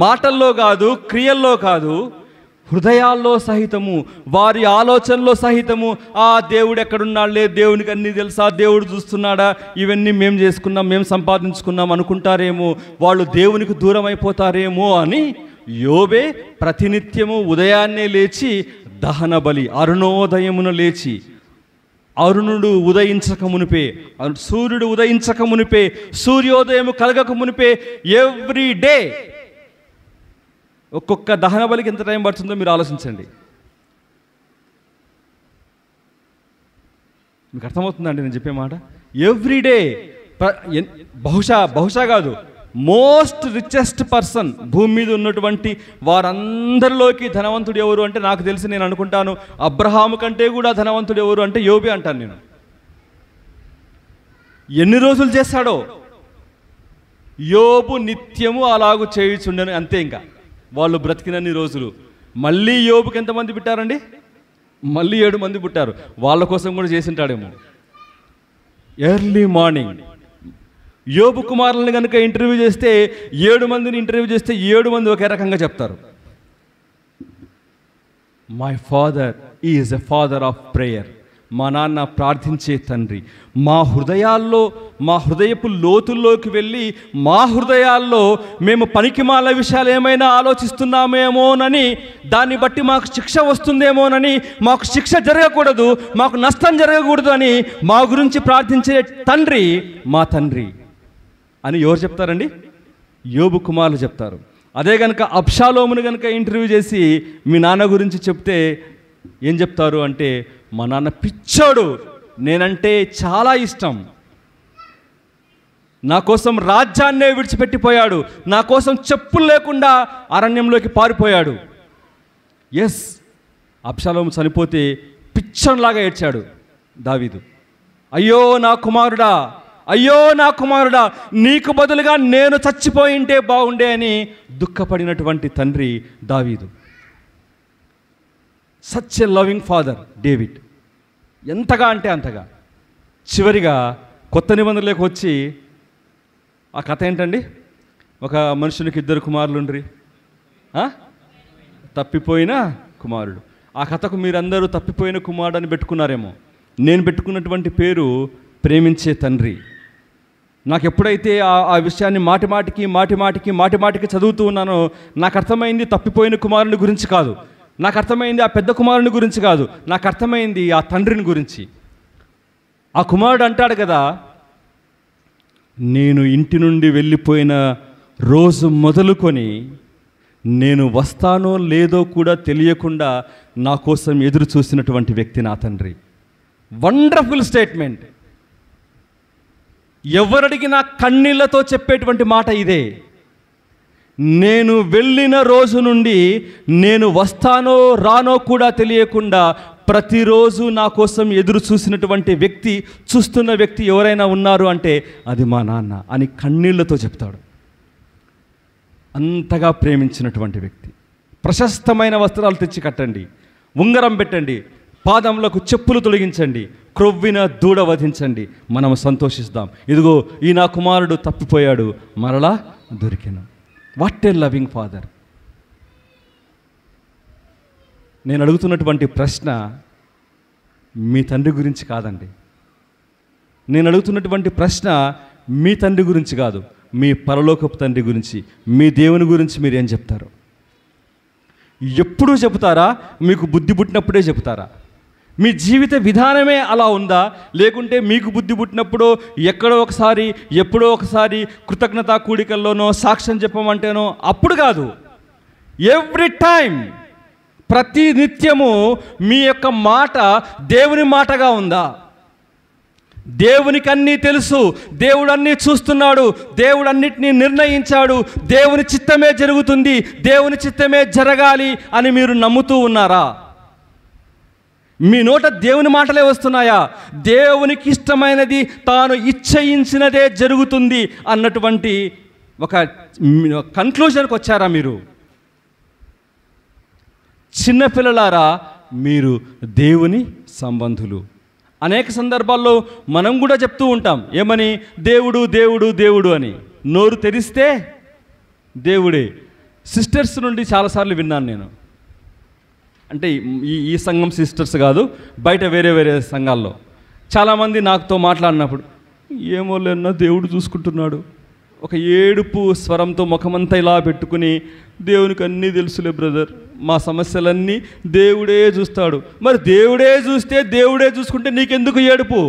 మాటల్లో కాదు, క్రియల్లో కాదు, హృదయాల్లో సహితము, వారి ఆలోచనలో సహితము, ఆ దేవుడు ఎక్కడున్నాడులే, దేవునికి అన్నీ తెలుసా, దేవుడు చూస్తున్నాడా, ఇవన్నీ మేము చేసుకున్నాం, మేము సంపాదించుకున్నాం అనుకుంటారేమో, వాళ్ళు దేవునికి దూరం అయిపోతారేమో అని యోబే ప్రతినిత్యము ఉదయాన్నే లేచి దహన బలి, అరుణోదయమున లేచి, అరుణుడు ఉదయించక మునిపే, సూర్యుడు ఉదయించక మునిపే, సూర్యోదయము కలగక మునిపే ఎవ్రీ డే ఒక్కొక్క దహన బలికి ఎంత టైం పడుతుందో మీరు ఆలోచించండి. మీకు అర్థమవుతుందండి నేను చెప్పే మాట? ఎవ్రీడే బహుశా కాదు, మోస్ట్ రిచెస్ట్ పర్సన్ భూమి మీద ఉన్నటువంటి వారందరిలోకి ధనవంతుడు ఎవరు అంటే నాకు తెలిసి నేను అనుకుంటాను అబ్రహాము కంటే కూడా ధనవంతుడు ఎవరు అంటే యోబే అంటాను నేను. ఎన్ని రోజులు చేస్తాడో యోబు నిత్యము అలాగూ చేయుచుండెను, అంతే. ఇంకా వాళ్ళు బ్రతికినన్ని రోజులు. మళ్ళీ యోబుకి ఎంతమంది పుట్టారండి? మళ్ళీ 7 మంది పుట్టారు. వాళ్ళ కోసం కూడా చేసింటాడేమో. ఎర్లీ మార్నింగ్ యోబు కుమారులను కనుక ఇంటర్వ్యూ చేస్తే 7 మందిని ఇంటర్వ్యూ చేస్తే 7 మంది ఒకే రకంగా చెప్తారు. My father is a father of prayer. మా నాన్న ప్రార్థించే తండ్రి. మా హృదయాల్లో, మా హృదయపు లోతుల్లోకి వెళ్ళి మా హృదయాల్లో మేము పనికిమాల విషయాలు ఏమైనా ఆలోచిస్తున్నామేమోనని, దాన్ని బట్టి మాకు శిక్ష వస్తుందేమోనని, మాకు శిక్ష జరగకూడదు, మాకు నష్టం జరగకూడదు అని మా గురించి ప్రార్థించే తండ్రి మా తండ్రి అని ఎవరు చెప్తారండి? యోబు కుమారులు చెప్తారు. అదే కనుక అబ్షాలోమును కనుక ఇంటర్వ్యూ చేసి మీ నాన్న గురించి చెప్తే ఏం చెప్తారు అంటే, మా నాన్న పిచ్చోడు, నేనంటే చాలా ఇష్టం, నా కోసం రాజ్యాన్నే విడిచిపెట్టిపోయాడు, నా కోసం చెప్పులు లేకుండా అరణ్యంలోకి పారిపోయాడు. ఎస్, అబ్షాలోము చనిపోతే పిచ్చోన్లాగా ఏడ్చాడు దావీదు. అయ్యో నా కుమారుడా, అయ్యో నా కుమారుడా, నీకు బదులుగా నేను చచ్చిపోయింటే బాగుండే అని దుఃఖపడినటువంటి తండ్రి దావీదు. Such a loving father David. ఎంతగా అంటే అంతగా. చివరిగా కొత్త నిబంధనలోకి వచ్చి ఆ కథ ఏంటండి? ఒక మనుషునికి 2 కుమారులుండ్రి, తప్పిపోయిన కుమారుడు. ఆ కథకు మీరందరూ తప్పిపోయిన కుమారుడు అని పెట్టుకున్నారేమో. నేను పెట్టుకున్నటువంటి పేరు ప్రేమించే తండ్రి. నాకు ఎప్పుడైతే ఆ విషయాన్ని మాటిమాటికి చదువుతూ ఉన్నానో నాకు అర్థమైంది తప్పిపోయిన కుమారుని గురించి కాదు, నాకు అర్థమైంది ఆ పెద్ద కుమారుని గురించి కాదు, నాకు అర్థమైంది ఆ తండ్రిని గురించి. ఆ కుమారుడు అంటాడు కదా, నేను ఇంటి నుండి వెళ్ళిపోయిన రోజు మొదలుకొని నేను వస్తానో లేదో కూడా తెలియకుండా నా కోసం ఎదురు చూసినటువంటి వ్యక్తి నా తండ్రి. Wonderful statement. ఎవరడిగినా కన్నీళ్లతో చెప్పేటువంటి మాట ఇదే. నేను వెళ్ళిన రోజు నుండి నేను వస్తానో రానో కూడా తెలియకుండా ప్రతిరోజు నా కోసం ఎదురు చూసినటువంటి వ్యక్తి, చూస్తున్న వ్యక్తి ఎవరైనా ఉన్నారు అంటే అది మా నాన్న అని కన్నీళ్లతో చెప్తాడు. అంతగా ప్రేమించినటువంటి వ్యక్తి. ప్రశస్తమైన వస్త్రాలు తెచ్చి కట్టండి, ఉంగరం పెట్టండి, పాదములకు చెప్పులు తొలగించండి, క్రొవ్విన దూడ వధించండి, మనం సంతోషిస్తాం. ఇదిగో ఈ నా కుమారుడు తప్పిపోయాడు, మరలా దొరికాను. What a loving father. నేను అడుగుతున్నటువంటి ప్రశ్న మీ తండ్రి గురించి కాదండి. నేను అడుగుతున్నటువంటి ప్రశ్న మీ తండ్రి గురించి కాదు, మీ పరలోకపు తండ్రి గురించి, మీ దేవుని గురించి మీరేం చెప్తారు? ఎప్పుడూ చెబుతారా? మీకు బుద్ధి పుట్టినప్పుడే చెబుతారా? మీ జీవిత విధానమే అలా ఉందా? లేకుంటే మీకు బుద్ధి పుట్టినప్పుడు ఎక్కడో ఒకసారి, ఎప్పుడో ఒకసారి కృతజ్ఞతా కూడికల్లోనో సాక్ష్యం చెప్పమంటేనో అప్పుడు కాదు, ఎవ్రీ టైం, ప్రతి నిత్యము మీ యొక్క మాట దేవుని మాటగా ఉందా? దేవునికి అన్నీ తెలుసు, దేవుడు అన్నీ చూస్తున్నాడు, దేవుడు అన్నిటినీ నిర్ణయించాడు, దేవుని చిత్తమే జరుగుతుంది, దేవుని చిత్తమే జరగాలి అని మీరు నమ్ముతూ ఉన్నారా? మీ నోట దేవుని మాటలే వస్తున్నాయా? దేవునికి ఇష్టమైనది తాను ఇచ్చయించినదే జరుగుతుంది అన్నటువంటి ఒక కన్క్లూజన్కి వచ్చారా మీరు? చిన్నపిల్లలారా, మీరు దేవుని సంబంధులు. అనేక సందర్భాల్లో మనం కూడా చెప్తూ ఉంటాం, ఏమని? దేవుడు దేవుడు దేవుడు అని. నోరు తెరిస్తే దేవుడే. సిస్టర్స్ నుండి చాలాసార్లు విన్నాను నేను. అంటే ఈ సంఘం సిస్టర్స్ కాదు, బయట వేరే వేరే సంఘాల్లో చాలామంది నాతో మాట్లాడినప్పుడు, ఏమో లేన్నా దేవుడు చూసుకుంటున్నాడు, ఒక ఏడుపు స్వరంతో ముఖమంతా ఇలా పెట్టుకుని, దేవునికి అన్నీ తెలుసులే బ్రదర్, మా సమస్యలన్నీ దేవుడే చూస్తాడు. మరి దేవుడే చూస్తే దేవుడే చూసుకుంటే నీకెందుకు ఏడుపు?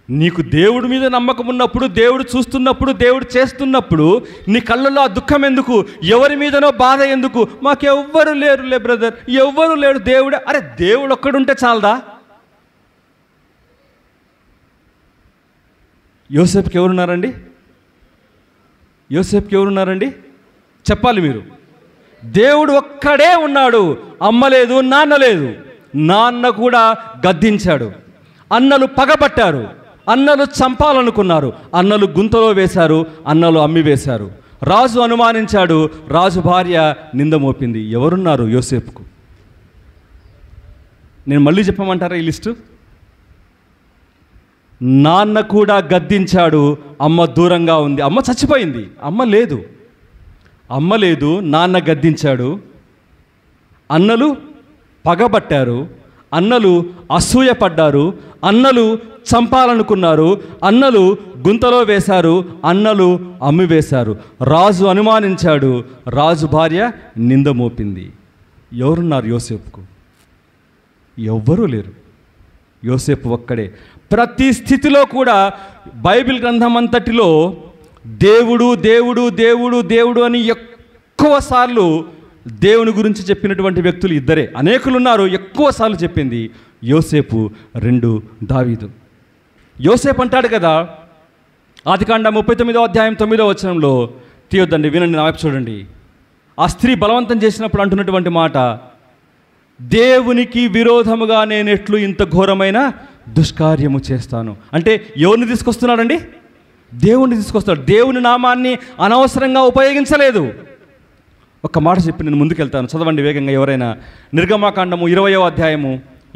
నీకు దేవుడి మీద నమ్మకం ఉన్నప్పుడు, దేవుడు చూస్తున్నప్పుడు, దేవుడు చేస్తున్నప్పుడు నీ కళ్ళల్లో ఆ దుఃఖం ఎందుకు? ఎవరి మీదనో బాధ ఎందుకు? మాకెవ్వరు లేరులే బ్రదర్, ఎవ్వరు లేరు, దేవుడే. అరే దేవుడు ఒక్కడుంటే చాలదా? యోసేపుకి ఎవరున్నారండి? యోసేపుకి ఎవరున్నారండి? చెప్పాలి మీరు. దేవుడు ఒక్కడే ఉన్నాడు. అమ్మ లేదు, నాన్న లేదు. నాన్న కూడా గద్దించాడు. అన్నలు పగబట్టారు, అన్నలు చంపాలనుకున్నారు, అన్నలు గుంతలో వేశారు, అన్నలు అమ్మి వేశారు. రాజు అనుమానించాడు, రాజు భార్య నింద మోపింది. ఎవరున్నారు యోసేపుకు? నేను మళ్ళీ చెప్పమంటారా ఈ లిస్టు? నాన్న కూడా గద్దించాడు, అమ్మ దూరంగా ఉంది, అమ్మ చచ్చిపోయింది, అమ్మ లేదు. అమ్మ లేదు, నాన్న గద్దించాడు, అన్నలు పగబట్టారు, అన్నలు అసూయపడ్డారు, అన్నలు చంపాలనుకున్నారు, అన్నలు గుంతలో వేశారు, అన్నలు అమ్మివేశారు. రాజు అనుమానించాడు, రాజు భార్య నింద మోపింది. ఎవరున్నారు యోసేపుకు? ఎవ్వరూ లేరు. యోసేపు ఒక్కడే. ప్రతి స్థితిలో కూడా బైబిల్ గ్రంథం అంతటిలో దేవుడు దేవుడు దేవుడు దేవుడు అని ఎక్కువ సార్లు దేవుని గురించి చెప్పినటువంటి వ్యక్తులు ఇద్దరే. అనేకులు ఉన్నారు, ఎక్కువ సార్లు చెప్పింది యోసేపు, 2 దావీదు. యోసేపు అంటాడు కదా, ఆదికాండం 39వ అధ్యాయం 9వ వచనంలో, తీయొద్దండి, వినండి, నా వైపు చూడండి. ఆ స్త్రీ బలవంతం చేసినప్పుడు అంటున్నటువంటి మాట, దేవునికి విరోధముగా నేను ఎట్లు ఇంత ఘోరమైన దుష్కార్యము చేస్తాను. అంటే ఎవరిని తీసుకొస్తున్నాడండి? దేవుణ్ణి తీసుకొస్తాడు. దేవుని నామాన్ని అనవసరంగా ఉపయోగించలేదు. ఒక్క మాట చెప్పి నేను ముందుకెళ్తాను, చదవండి వేగంగా ఎవరైనా. నిర్గమాకాండము 20వ అధ్యాయము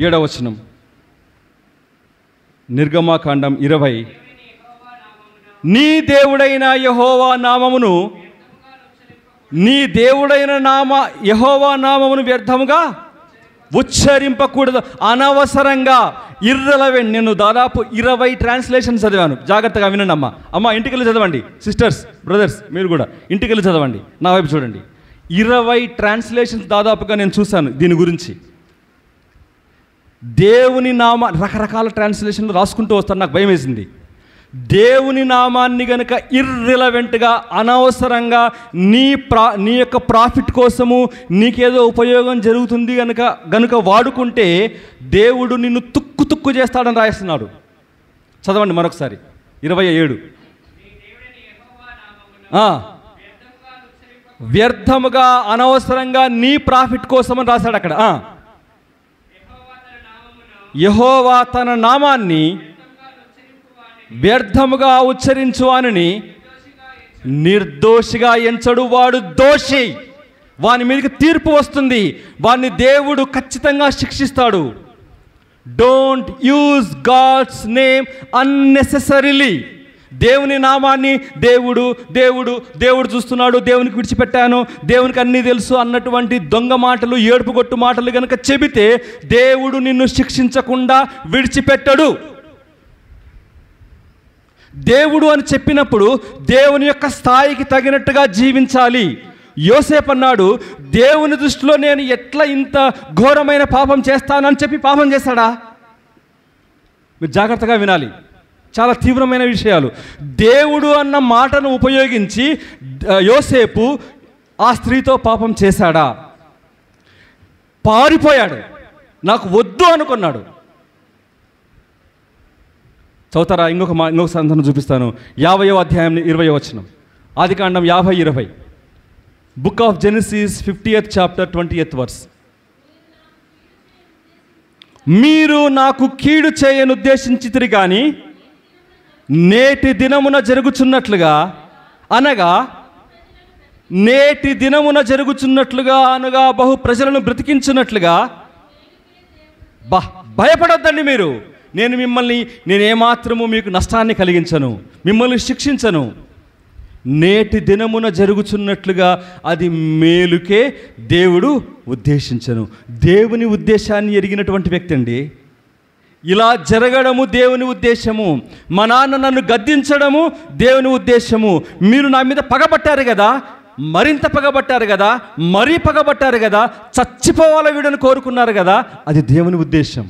7వ వచనం. నిర్గమాకాండం 20. నీ దేవుడైన యెహోవా నామమును, నీ దేవుడైన యెహోవా నామమును వ్యర్థముగా ఉచ్చరింపకూడదు. అనవసరంగా, ఇర్రెలవెంట్. నేను దాదాపు 20 ట్రాన్స్లేషన్ చదివాను. జాగ్రత్తగా వినండి అమ్మ. అమ్మ ఇంటికి వెళ్ళి చదవండి. సిస్టర్స్, బ్రదర్స్, మీరు కూడా ఇంటికి వెళ్ళి చదవండి. నా వైపు చూడండి. 20 ట్రాన్స్లేషన్స్ దాదాపుగా నేను చూశాను దీని గురించి. దేవుని రకరకాల ట్రాన్స్లేషన్లు రాసుకుంటూ వస్తాను, నాకు భయం వేసింది. దేవుని నామాన్ని గనుక ఇర్రిలవెంట్గా, అనవసరంగా, నీ యొక్క ప్రాఫిట్ కోసము, నీకేదో ఉపయోగం జరుగుతుంది గనుక వాడుకుంటే దేవుడు నిన్ను తుక్కు తుక్కు చేస్తాడని రాయిస్తున్నాడు. చదవండి మరొకసారి 27. వ్యర్థముగా, అనవసరంగా, నీ ప్రాఫిట్ కోసమని రాశాడు అక్కడ. యెహోవా తన నామాన్ని వ్యర్థముగా ఉచ్చరించు అని నిర్దోషిగా ఎంచడు. వాడు దోషి, వాని మీదకి తీర్పు వస్తుంది, వాడిని దేవుడు ఖచ్చితంగా శిక్షిస్తాడు. Don't use God's name unnecessarily. దేవుని నామాన్ని దేవుడు దేవుడు దేవుడు చూస్తున్నాడు, దేవునికి విడిచిపెట్టాను, దేవునికి అన్నీ తెలుసు అన్నటువంటి దొంగ మాటలు, ఏడుపుగొట్టు మాటలు కనుక చెబితే దేవుడు నిన్ను శిక్షించకుండా విడిచిపెట్టడు. దేవుడు అని చెప్పినప్పుడు దేవుని యొక్క స్థాయికి తగినట్టుగా జీవించాలి. యోసేపు అన్నాడు, దేవుని దృష్టిలో నేను ఎట్లా ఇంత ఘోరమైన పాపం చేస్తానని చెప్పి పాపం చేశాడా? మీరు జాగ్రత్తగా వినాలి, చాలా తీవ్రమైన విషయాలు. దేవుడు అన్న మాటను ఉపయోగించి యోసేపు ఆ స్త్రీతో పాపం చేశాడా? పారిపోయాడు, నాకు వద్దు అనుకున్నాడు. చదువుతారా? ఇంకొక సందర్భం చూపిస్తాను. 50వ అధ్యాయం 20వ వచనం. ఆదికాండం 50:20. Book of Genesis 50th chapter 20th verse. మీరు నాకు కీడు చేయనుద్దేశించితిరి కానీ నేటి దినమున జరుగుచున్నట్లుగా అనగా బహు ప్రజలను బ్రతికించున్నట్లుగా భయపడొద్దండి మీరు. నేనేమాత్రము మీకు నష్టాన్ని కలిగించను, మిమ్మల్ని శిక్షించను. నేటి దినమున జరుగుచున్నట్లుగా అది మేలుకే దేవుడు ఉద్దేశించను. దేవుని ఉద్దేశాన్ని ఎరిగినటువంటి వ్యక్తి అండి. ఇలా జరగడము దేవుని ఉద్దేశము. మా నాన్న నన్ను గద్దించడము దేవుని ఉద్దేశము. మీరు నా మీద పగబట్టారు కదా, మరింత పగబట్టారు కదా, మరీ పగబట్టారు కదా, చచ్చిపోవాల వీడని కోరుకున్నారు కదా, అది దేవుని ఉద్దేశం.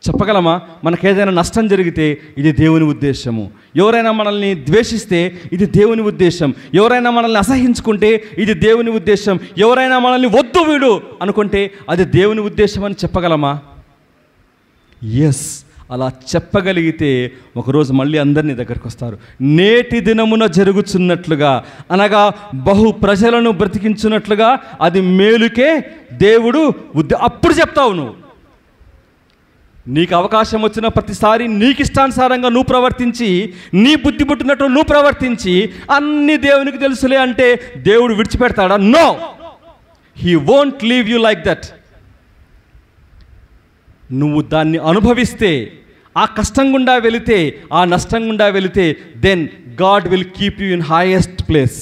చెప్పగలమా? మనకేదైనా నష్టం జరిగితే ఇది దేవుని ఉద్దేశము. ఎవరైనా మనల్ని ద్వేషిస్తే ఇది దేవుని ఉద్దేశం. ఎవరైనా మనల్ని అసహించుకుంటే ఇది దేవుని ఉద్దేశం. ఎవరైనా మనల్ని వద్దు వీడు అనుకుంటే అది దేవుని ఉద్దేశం అని చెప్పగలమా? ఎస్, అలా చెప్పగలిగితే ఒకరోజు మళ్ళీ అందరినీ దగ్గరికి వస్తారు. నేటి దినమున జరుగుతున్నట్లుగా అనగా బహు ప్రజలను బ్రతికించున్నట్లుగా అది మేలుకే దేవుడు అప్పుడు చెప్తావు. నీకు అవకాశం వచ్చిన ప్రతిసారి నీకు ఇష్టానుసారంగా నువ్వు ప్రవర్తించి, నీ బుద్ధి పుట్టినట్టు నువ్వు ప్రవర్తించి అన్ని దేవునికి తెలుసులే అంటే దేవుడు విడిచిపెడతాడా? No, he won't leave you like that. నువ్వు దాన్ని అనుభవిస్తే, ఆ కష్టం గుండా వెళితే, ఆ నష్టం గుండా వెళితే, then God will keep you in highest place.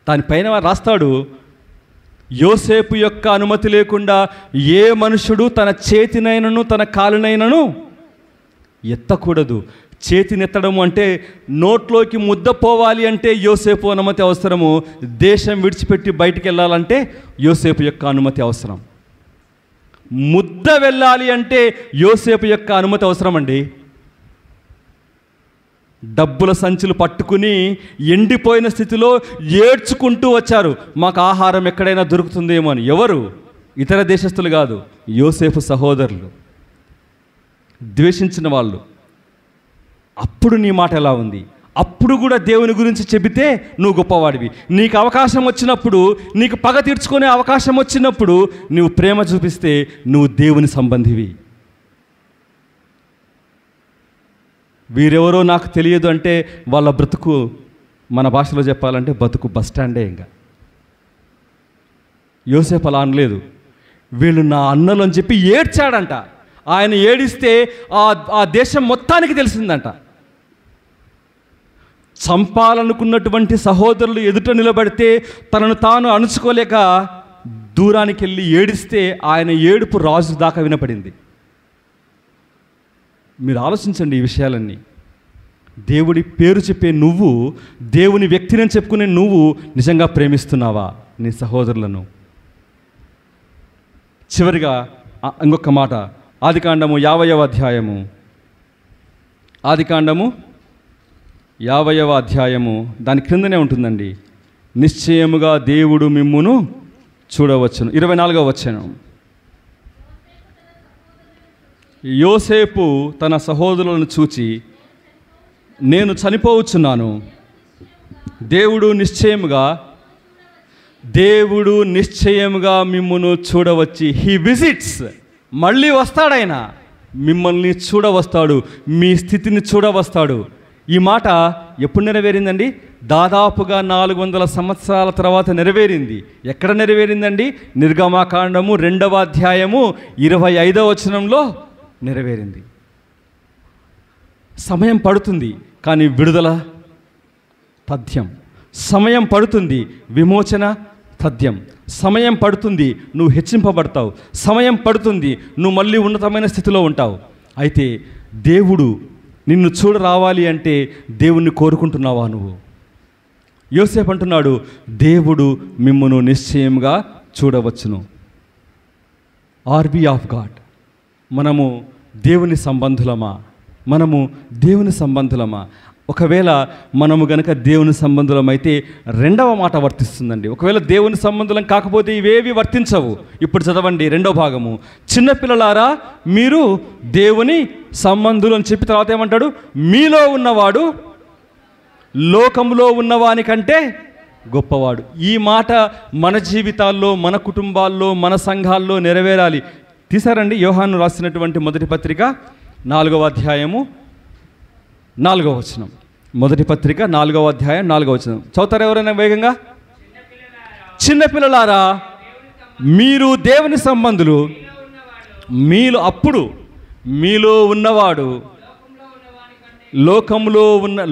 దానిపైన రాస్తాడు, యోసేపు యొక్క అనుమతి లేకుండా ఏ మనుషుడు తన చేతినైనను తన కాలునైనను ఎత్తకూడదు. చేతినెత్తడము అంటే నోట్లోకి ముద్ద పోవాలి అంటే యోసేపు అనుమతి అవసరము. దేశం విడిచిపెట్టి బయటికి వెళ్ళాలంటే యోసేపు యొక్క అనుమతి అవసరం. ముద్ద వెళ్ళాలి అంటే యోసేపు యొక్క అనుమతి అవసరం అండి. డబ్బుల సంచులు పట్టుకుని ఎండిపోయిన స్థితిలో ఏడ్చుకుంటూ వచ్చారు, మాకు ఆహారం ఎక్కడైనా దొరుకుతుందేమో అని. ఎవరు? ఇతర దేశస్తులు కాదు, యోసేపు సహోదరులు, ద్వేషించిన వాళ్ళు. అప్పుడు నీ మాట ఎలా ఉంది? అప్పుడు కూడా దేవుని గురించి చెబితే నువ్వు గొప్పవాడివి. నీకు అవకాశం వచ్చినప్పుడు, నీకు పగ తీర్చుకునే అవకాశం వచ్చినప్పుడు నువ్వు ప్రేమ చూపిస్తే నువ్వు దేవుని సంబంధివి. వీరెవరో నాకు తెలియదు అంటే వాళ్ళ బ్రతుకు, మన భాషలో చెప్పాలంటే బతుకు బస్ స్టాండే. ఇంకా యోసేపు అలా అనలేదు, వీళ్ళు నా అన్నలు అని చెప్పి ఏడ్చాడంట. ఆయన ఏడిస్తే ఆ దేశం మొత్తానికి తెలిసిందంట. చంపాలనుకున్నటువంటి సహోదరులు ఎదుట నిలబడితే తనను తాను అణుచుకోలేక దూరానికి వెళ్ళి ఏడిస్తే ఆయన ఏడుపు రాజు దాకా వినపడింది. మీరు ఆలోచించండి ఈ విషయాలన్నీ. దేవుడి పేరు చెప్పే నువ్వు, దేవుని వ్యక్తిని చెప్పుకునే నువ్వు నిజంగా ప్రేమిస్తున్నావా నీ సహోదరులను? చివరిగా ఇంకొక మాట, ఆదికాండము 50వ అధ్యాయము, ఆదికాండము 50వ అధ్యాయము దాని క్రిందనే ఉంటుందండి. నిశ్చయముగా దేవుడు మిమ్మును చూడవచ్చును. 24వ వచనం, యోసేపు తన సహోదరులను చూచి, నేను చనిపోవచ్చున్నాను, దేవుడు నిశ్చయముగా మిమ్మును చూడవచ్చి, హీ విజిట్స్, మళ్ళీ వస్తాడాయన, మిమ్మల్ని చూడవస్తాడు, మీ స్థితిని చూడవస్తాడు. ఈ మాట ఎప్పుడు నెరవేరిందండి? దాదాపుగా 400 సంవత్సరాల తర్వాత నెరవేరింది. ఎక్కడ నెరవేరిందండి? నిర్గమాకాండము 2వ అధ్యాయము 25వ వచనంలో నెరవేరింది. సమయం పడుతుంది, కానీ విడుదల తథ్యం. సమయం పడుతుంది, విమోచన తథ్యం. సమయం పడుతుంది, నువ్వు హెచ్చింపబడతావు. సమయం పడుతుంది, నువ్వు మళ్ళీ ఉన్నతమైన స్థితిలో ఉంటావు. అయితే దేవుడు నిన్ను చూడ రావాలి అంటే దేవుణ్ణి కోరుకుంటున్నావా నువ్వు? యోసేపు అంటున్నాడు, దేవుడు మిమ్మును నిశ్చయంగా చూడవచ్చును. Are we of God? మనము దేవుని సంబంధులమా? ఒకవేళ మనము గనక దేవుని సంబంధులమైతే 2వ మాట వర్తిస్తుందండి. ఒకవేళ దేవుని సంబంధులం కాకపోతే ఇవేవి వర్తించవు. ఇప్పుడు చదవండి 2వ భాగము. చిన్నపిల్లలారా మీరు దేవుని సంబంధులు అని చెప్పి తర్వాత ఏమంటాడు? మీలో ఉన్నవాడు లోకంలో ఉన్నవానికంటే గొప్పవాడు. ఈ మాట మన జీవితాల్లో, మన కుటుంబాల్లో, మన సంఘాల్లో నెరవేరాలి. తీసారండి? యోహాను రాసినటువంటి మొదటి పత్రిక 4వ అధ్యాయము 4వ వచనం. మొదటి పత్రిక 4వ అధ్యాయం 4వ వచనం చదువుతారు ఎవరైనా వేగంగా? చిన్నపిల్లలారా, మీరు దేవుని సంబంధులు, మీలో ఉన్నవాడు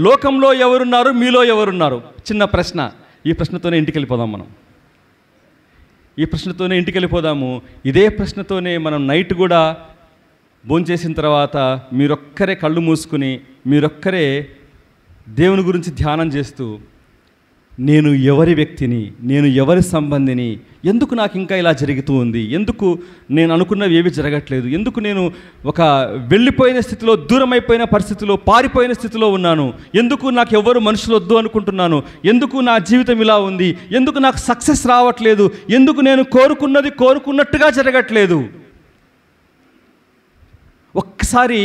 లోకంలో ఎవరున్నారు, మీలో ఎవరున్నారు? చిన్న ప్రశ్న. ఈ ప్రశ్నతోనే ఇంటికి వెళ్ళిపోదాము. ఇదే ప్రశ్నతోనే మనం నైట్ కూడా భోంచేసిన తర్వాత మీరొక్కరే కళ్ళు మూసుకుని మీరొక్కరే దేవుని గురించి ధ్యానం చేస్తూ, నేను ఎవరి వ్యక్తిని, నేను ఎవరి సంబంధిని, ఎందుకు నాకు ఇంకా ఇలా జరుగుతూ ఉంది, ఎందుకు నేను అనుకున్నవి ఏవి జరగట్లేదు, ఎందుకు నేను ఒక వెళ్ళిపోయిన స్థితిలో, దూరమైపోయిన పరిస్థితిలో, పారిపోయిన స్థితిలో ఉన్నాను, ఎందుకు నాకు ఎవరు మనుషులు వద్దు అనుకుంటున్నాను, ఎందుకు నా జీవితం ఇలా ఉంది, ఎందుకు నాకు సక్సెస్ రావట్లేదు, ఎందుకు నేను కోరుకున్నది కోరుకున్నట్టుగా జరగట్లేదు. ఒక్కసారి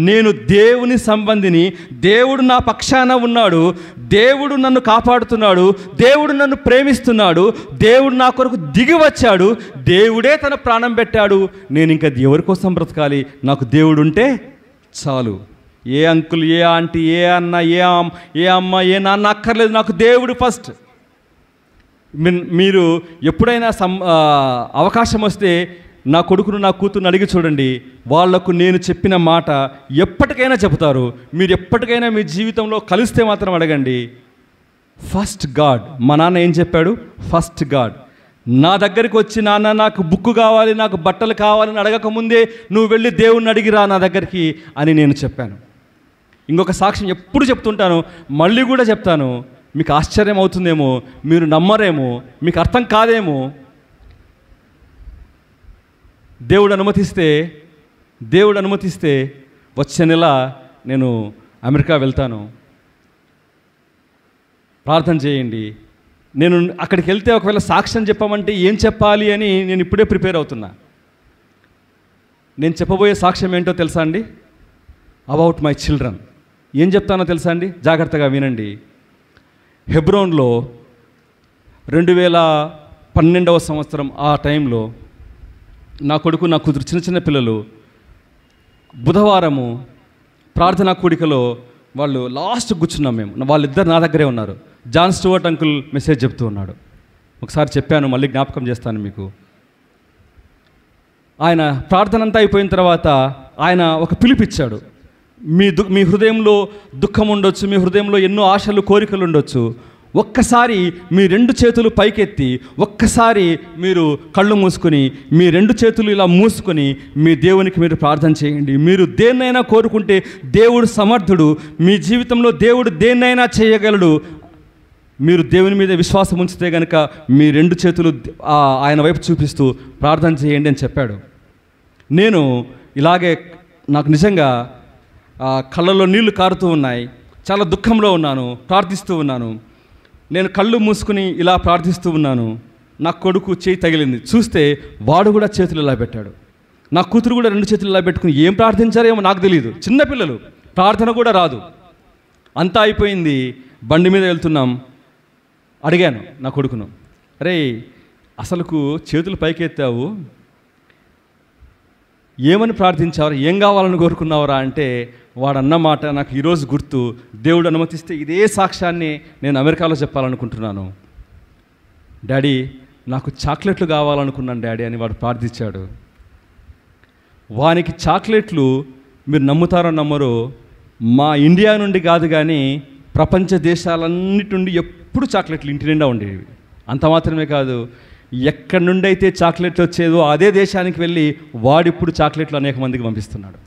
నేను దేవుని సంబంధిని, దేవుడు నా పక్షాన ఉన్నాడు, దేవుడు నన్ను కాపాడుతున్నాడు, దేవుడు నన్ను ప్రేమిస్తున్నాడు, దేవుడు నా కొరకు దిగి వచ్చాడు, దేవుడే తన ప్రాణం పెట్టాడు, నేను ఇంకా ఎవరి కోసం బ్రతకాలి? నాకు దేవుడు ఉంటే చాలు. ఏ అంకుల్, ఏ ఆంటీ, ఏ అన్న, ఏ అమ్మ, ఏ నాన్న అక్కర్లేదు, నాకు దేవుడు ఫస్ట్. మీరు ఎప్పుడైనా అవకాశం వస్తే నా కొడుకును, నా కూతురుని అడిగి చూడండి, వాళ్లకు నేను చెప్పిన మాట ఎప్పటికైనా చెబుతారు. మీరు ఎప్పటికైనా మీ జీవితంలో కలిస్తే మాత్రం అడగండి, ఫస్ట్ గాడ్. మా నాన్న ఏం చెప్పాడు? First God. నా దగ్గరికి వచ్చి, నాన్న నాకు బుక్ కావాలి, నాకు బట్టలు కావాలని అడగకముందే నువ్వు వెళ్ళి దేవుణ్ణి అడిగిరా నా దగ్గరికి అని నేను చెప్పాను. ఇంకొక సాక్ష్యం ఎప్పుడు చెప్తుంటాను, మళ్ళీ కూడా చెప్తాను. మీకు ఆశ్చర్యం అవుతుందేమో, మీరు నమ్మరేమో, మీకు అర్థం కాదేమో. దేవుడు అనుమతిస్తే వచ్చే నెల నేను అమెరికా వెళ్తాను. ప్రార్థన చేయండి. నేను అక్కడికి వెళ్తే ఒకవేళ సాక్ష్యం చెప్పమంటే ఏం చెప్పాలి అని నేను ఇప్పుడే ప్రిపేర్ అవుతున్నా. నేను చెప్పబోయే సాక్ష్యం ఏంటో తెలుసా అండి? About my children. ఏం చెప్తానో తెలుసా అండి? జాగ్రత్తగా వినండి. హెబ్రోన్లో 2012వ సంవత్సరం ఆ టైంలో నా కొడుకు, నా కూతురు, చిన్న పిల్లలు బుధవారము ప్రార్థనా కూడికలో వాళ్ళు లాస్ట్ కూర్చున్నాం మేము. వాళ్ళిద్దరు నా దగ్గరే ఉన్నారు. జాన్ స్టూవర్ట్ అంకుల్ మెసేజ్ చెప్తూ ఉన్నాడు. ఒకసారి చెప్పాను, మళ్ళీ జ్ఞాపకం చేస్తాను మీకు. ఆయన ప్రార్థన అంతా అయిపోయిన తర్వాత ఆయన ఒక పిలుపిచ్చాడు. మీ హృదయంలో దుఃఖం ఉండొచ్చు, మీ హృదయంలో ఎన్నో ఆశలు, కోరికలు ఉండొచ్చు. ఒక్కసారి మీ 2 చేతులు పైకెత్తి, ఒక్కసారి మీరు కళ్ళు మూసుకొని, మీ 2 చేతులు ఇలా మూసుకొని మీ దేవునికి మీరు ప్రార్థన చేయండి. మీరు దేన్నైనా కోరుకుంటే దేవుడు సమర్థుడు. మీ జీవితంలో దేవుడు దేన్నైనా చేయగలడు. మీరు దేవుని మీద విశ్వాసం ఉంచితే కనుక మీ 2 చేతులు ఆయన వైపు చూపిస్తూ ప్రార్థన చేయండి అని చెప్పాడు. నేను ఇలాగే, నాకు నిజంగా కళ్ళల్లో నీళ్లు కారుతూ ఉన్నాయి. చాలా దుఃఖంలో ఉన్నాను, ప్రార్థిస్తూ ఉన్నాను. నేను కళ్ళు మూసుకుని ఇలా ప్రార్థిస్తూ ఉన్నాను. నా కొడుకు చేయి తగిలింది. చూస్తే వాడు కూడా చేతులు ఇలా పెట్టాడు. నా కూతురు కూడా 2 చేతులు ఇలా పెట్టుకుని ఏం ప్రార్థించారేమో నాకు తెలియదు. చిన్నపిల్లలు, ప్రార్థన కూడా రాదు. అంతా అయిపోయింది. బండి మీద వెళ్తున్నాం. అడిగాను నా కొడుకును, అరే అసలుకు చేతులు పైకెత్తావు, ఏమని ప్రార్థించావరా, ఏం కావాలని కోరుకున్నావరా అంటే వాడన్న మాట నాకు ఈరోజు గుర్తు. దేవుడు అనుమతిస్తే ఇదే సాక్ష్యాన్ని నేను అమెరికాలో చెప్పాలనుకుంటున్నాను. డాడీ నాకు చాక్లెట్లు కావాలనుకున్నాను డాడీ అని వాడు ప్రార్థించాడు. వానికి చాక్లెట్లు మీరు నమ్ముతారో నమ్మరో, మా ఇండియా నుండి కాదు కానీ ప్రపంచ దేశాలన్నిటి నుండి ఎప్పుడు చాక్లెట్లు ఇంటి నిండా ఉండేవి. అంత మాత్రమే కాదు, ఎక్కడి నుండి అయితే చాక్లెట్లు వచ్చేదో అదే దేశానికి వెళ్ళి వాడిప్పుడు చాక్లెట్లు అనేక మందికి పంపిస్తున్నాడు.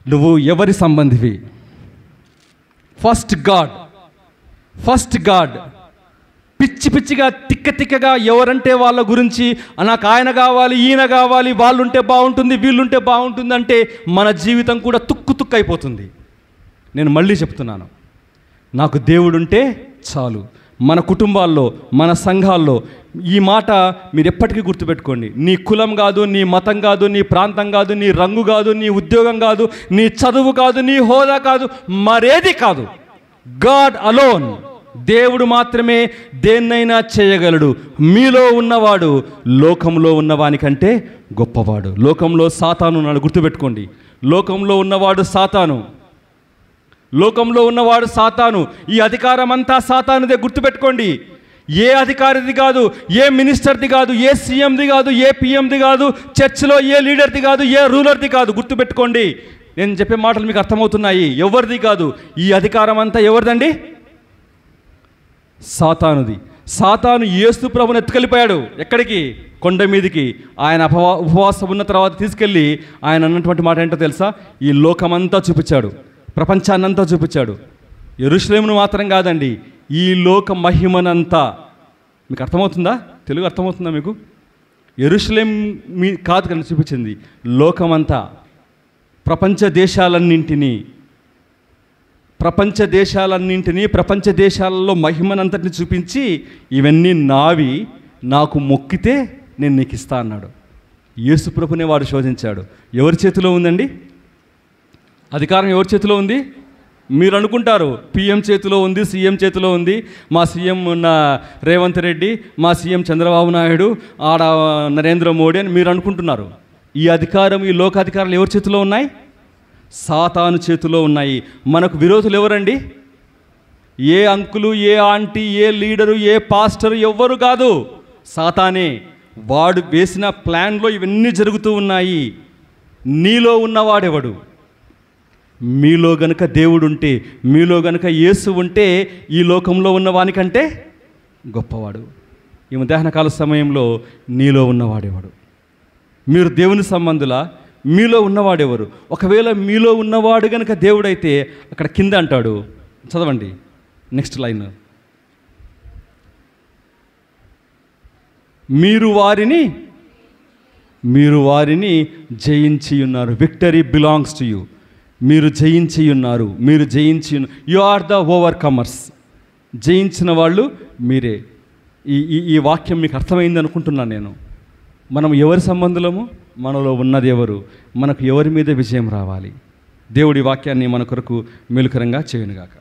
నువ్వు ఎవరి సంబంధివి? First God. పిచ్చిగా తిక్కగా ఎవరంటే వాళ్ళ గురించి నాకు ఆయన కావాలి, ఈయన కావాలి, వాళ్ళుంటే బాగుంటుంది, వీళ్ళుంటే బాగుంటుంది అంటే మన జీవితం కూడా తుక్కు అయిపోతుంది. నేను మళ్ళీ చెప్తున్నాను, నాకు దేవుడుంటే చాలు. మన కుటుంబాల్లో, మన సంఘాల్లో ఈ మాట మీరు ఎప్పటికీ గుర్తుపెట్టుకోండి. నీ కులం కాదు, నీ మతం కాదు, నీ ప్రాంతం కాదు, నీ రంగు కాదు, నీ ఉద్యోగం కాదు, నీ చదువు కాదు, నీ హోదా కాదు, మరేది కాదు. God alone. దేవుడు మాత్రమే దేన్నైనా చేయగలడు. మీలో ఉన్నవాడు లోకంలో ఉన్నవానికంటే గొప్పవాడు. లోకంలో సాతాను ఉన్నాడు, గుర్తుపెట్టుకోండి. లోకంలో ఉన్నవాడు సాతాను. లోకంలో ఉన్నవాడు సాతాను. ఈ అధికారం అంతా సాతానుదే, గుర్తుపెట్టుకోండి. ఏ అధికారిది కాదు, ఏ మినిస్టర్ది కాదు, ఏ సీఎంది కాదు, ఏ పిఎంది కాదు, చర్చిలో ఏ లీడర్ది కాదు, ఏ రూలర్ది కాదు. గుర్తుపెట్టుకోండి. నేను చెప్పే మాటలు మీకు అర్థమవుతున్నాయి. ఎవరిది కాదు. ఈ అధికారం అంతా ఎవరిదండి? సాతానుది. సాతాను యేసు ప్రభువుని ఎత్తుకెళ్ళిపోయాడు. ఎక్కడికి? కొండ మీదికి. ఆయన ఉపవాసం ఉన్న తర్వాత తీసుకెళ్ళి ఆయన అన్నటువంటి మాట ఏంటో తెలుసా? ఈ లోకమంతా చూపించాడు, ప్రపంచాన్నంతా చూపించాడు. యెరూషలేమును మాత్రం కాదండి, ఈ లోక మహిమనంతా. మీకు అర్థమవుతుందా? తెలుగు అర్థమవుతుందా మీకు? యెరూషలేం కాదు కానీ చూపించింది, లోకమంతా, ప్రపంచ దేశాలన్నింటినీ, ప్రపంచ దేశాలలో మహిమనంతటిని చూపించి, ఇవన్నీ నావి, నాకు మొక్కితే నేను నీకు ఇస్తా అన్నాడు. యేసు ప్రభునే వాడు శోధించాడు. ఎవరి చేతిలో ఉందండి అధికారం? ఎవరి చేతిలో ఉంది? మీరు అనుకుంటారు పిఎం చేతిలో ఉంది, సీఎం చేతిలో ఉంది, మా సీఎం రేవంత్ రెడ్డి, మా సీఎం చంద్రబాబు నాయుడు, ఆడ నరేంద్ర మోడీ అని మీరు అనుకుంటున్నారు. ఈ అధికారం, ఈ లోకాధికారాలు ఎవరి చేతిలో ఉన్నాయి? సాతాను చేతిలో ఉన్నాయి. మనకు విరోధులు ఎవరండి? ఏ అంకులు, ఏ ఆంటీ, ఏ లీడరు, ఏ పాస్టరు ఎవ్వరు కాదు, సాతానే. వాడు వేసిన ప్లాన్లో ఇవన్నీ జరుగుతూ ఉన్నాయి. నీలో ఉన్నవాడెవడు? మీలో గనుక దేవుడు ఉంటే, మీలో గనుక యేసు ఉంటే, ఈ లోకంలో ఉన్నవానికంటే గొప్పవాడు. ఈ మధ్యాహ్నకాల సమయంలో నీలో ఉన్నవాడెవడు? మీరు దేవుని సంబంధులా? మీలో ఉన్నవాడెవరు? ఒకవేళ మీలో ఉన్నవాడు గనుక దేవుడైతే అక్కడ కింద అంటాడు, చదవండి నెక్స్ట్ లైన్, మీరు వారిని జయించి ఉన్నారు. Victory belongs to you. మీరు జయించి ఉన్నారు. You are the overcomers. జయించిన వాళ్ళు మీరే. ఈ వాక్యం మీకు అర్థమైంది అనుకుంటున్నాను నేను. మనం ఎవరి సంబంధులము? మనలో ఉన్నది ఎవరు? మనకు ఎవరి మీద విజయం రావాలి? దేవుడి వాక్యాన్ని మన కొరకు మేలుకరంగా చేయునుగాక.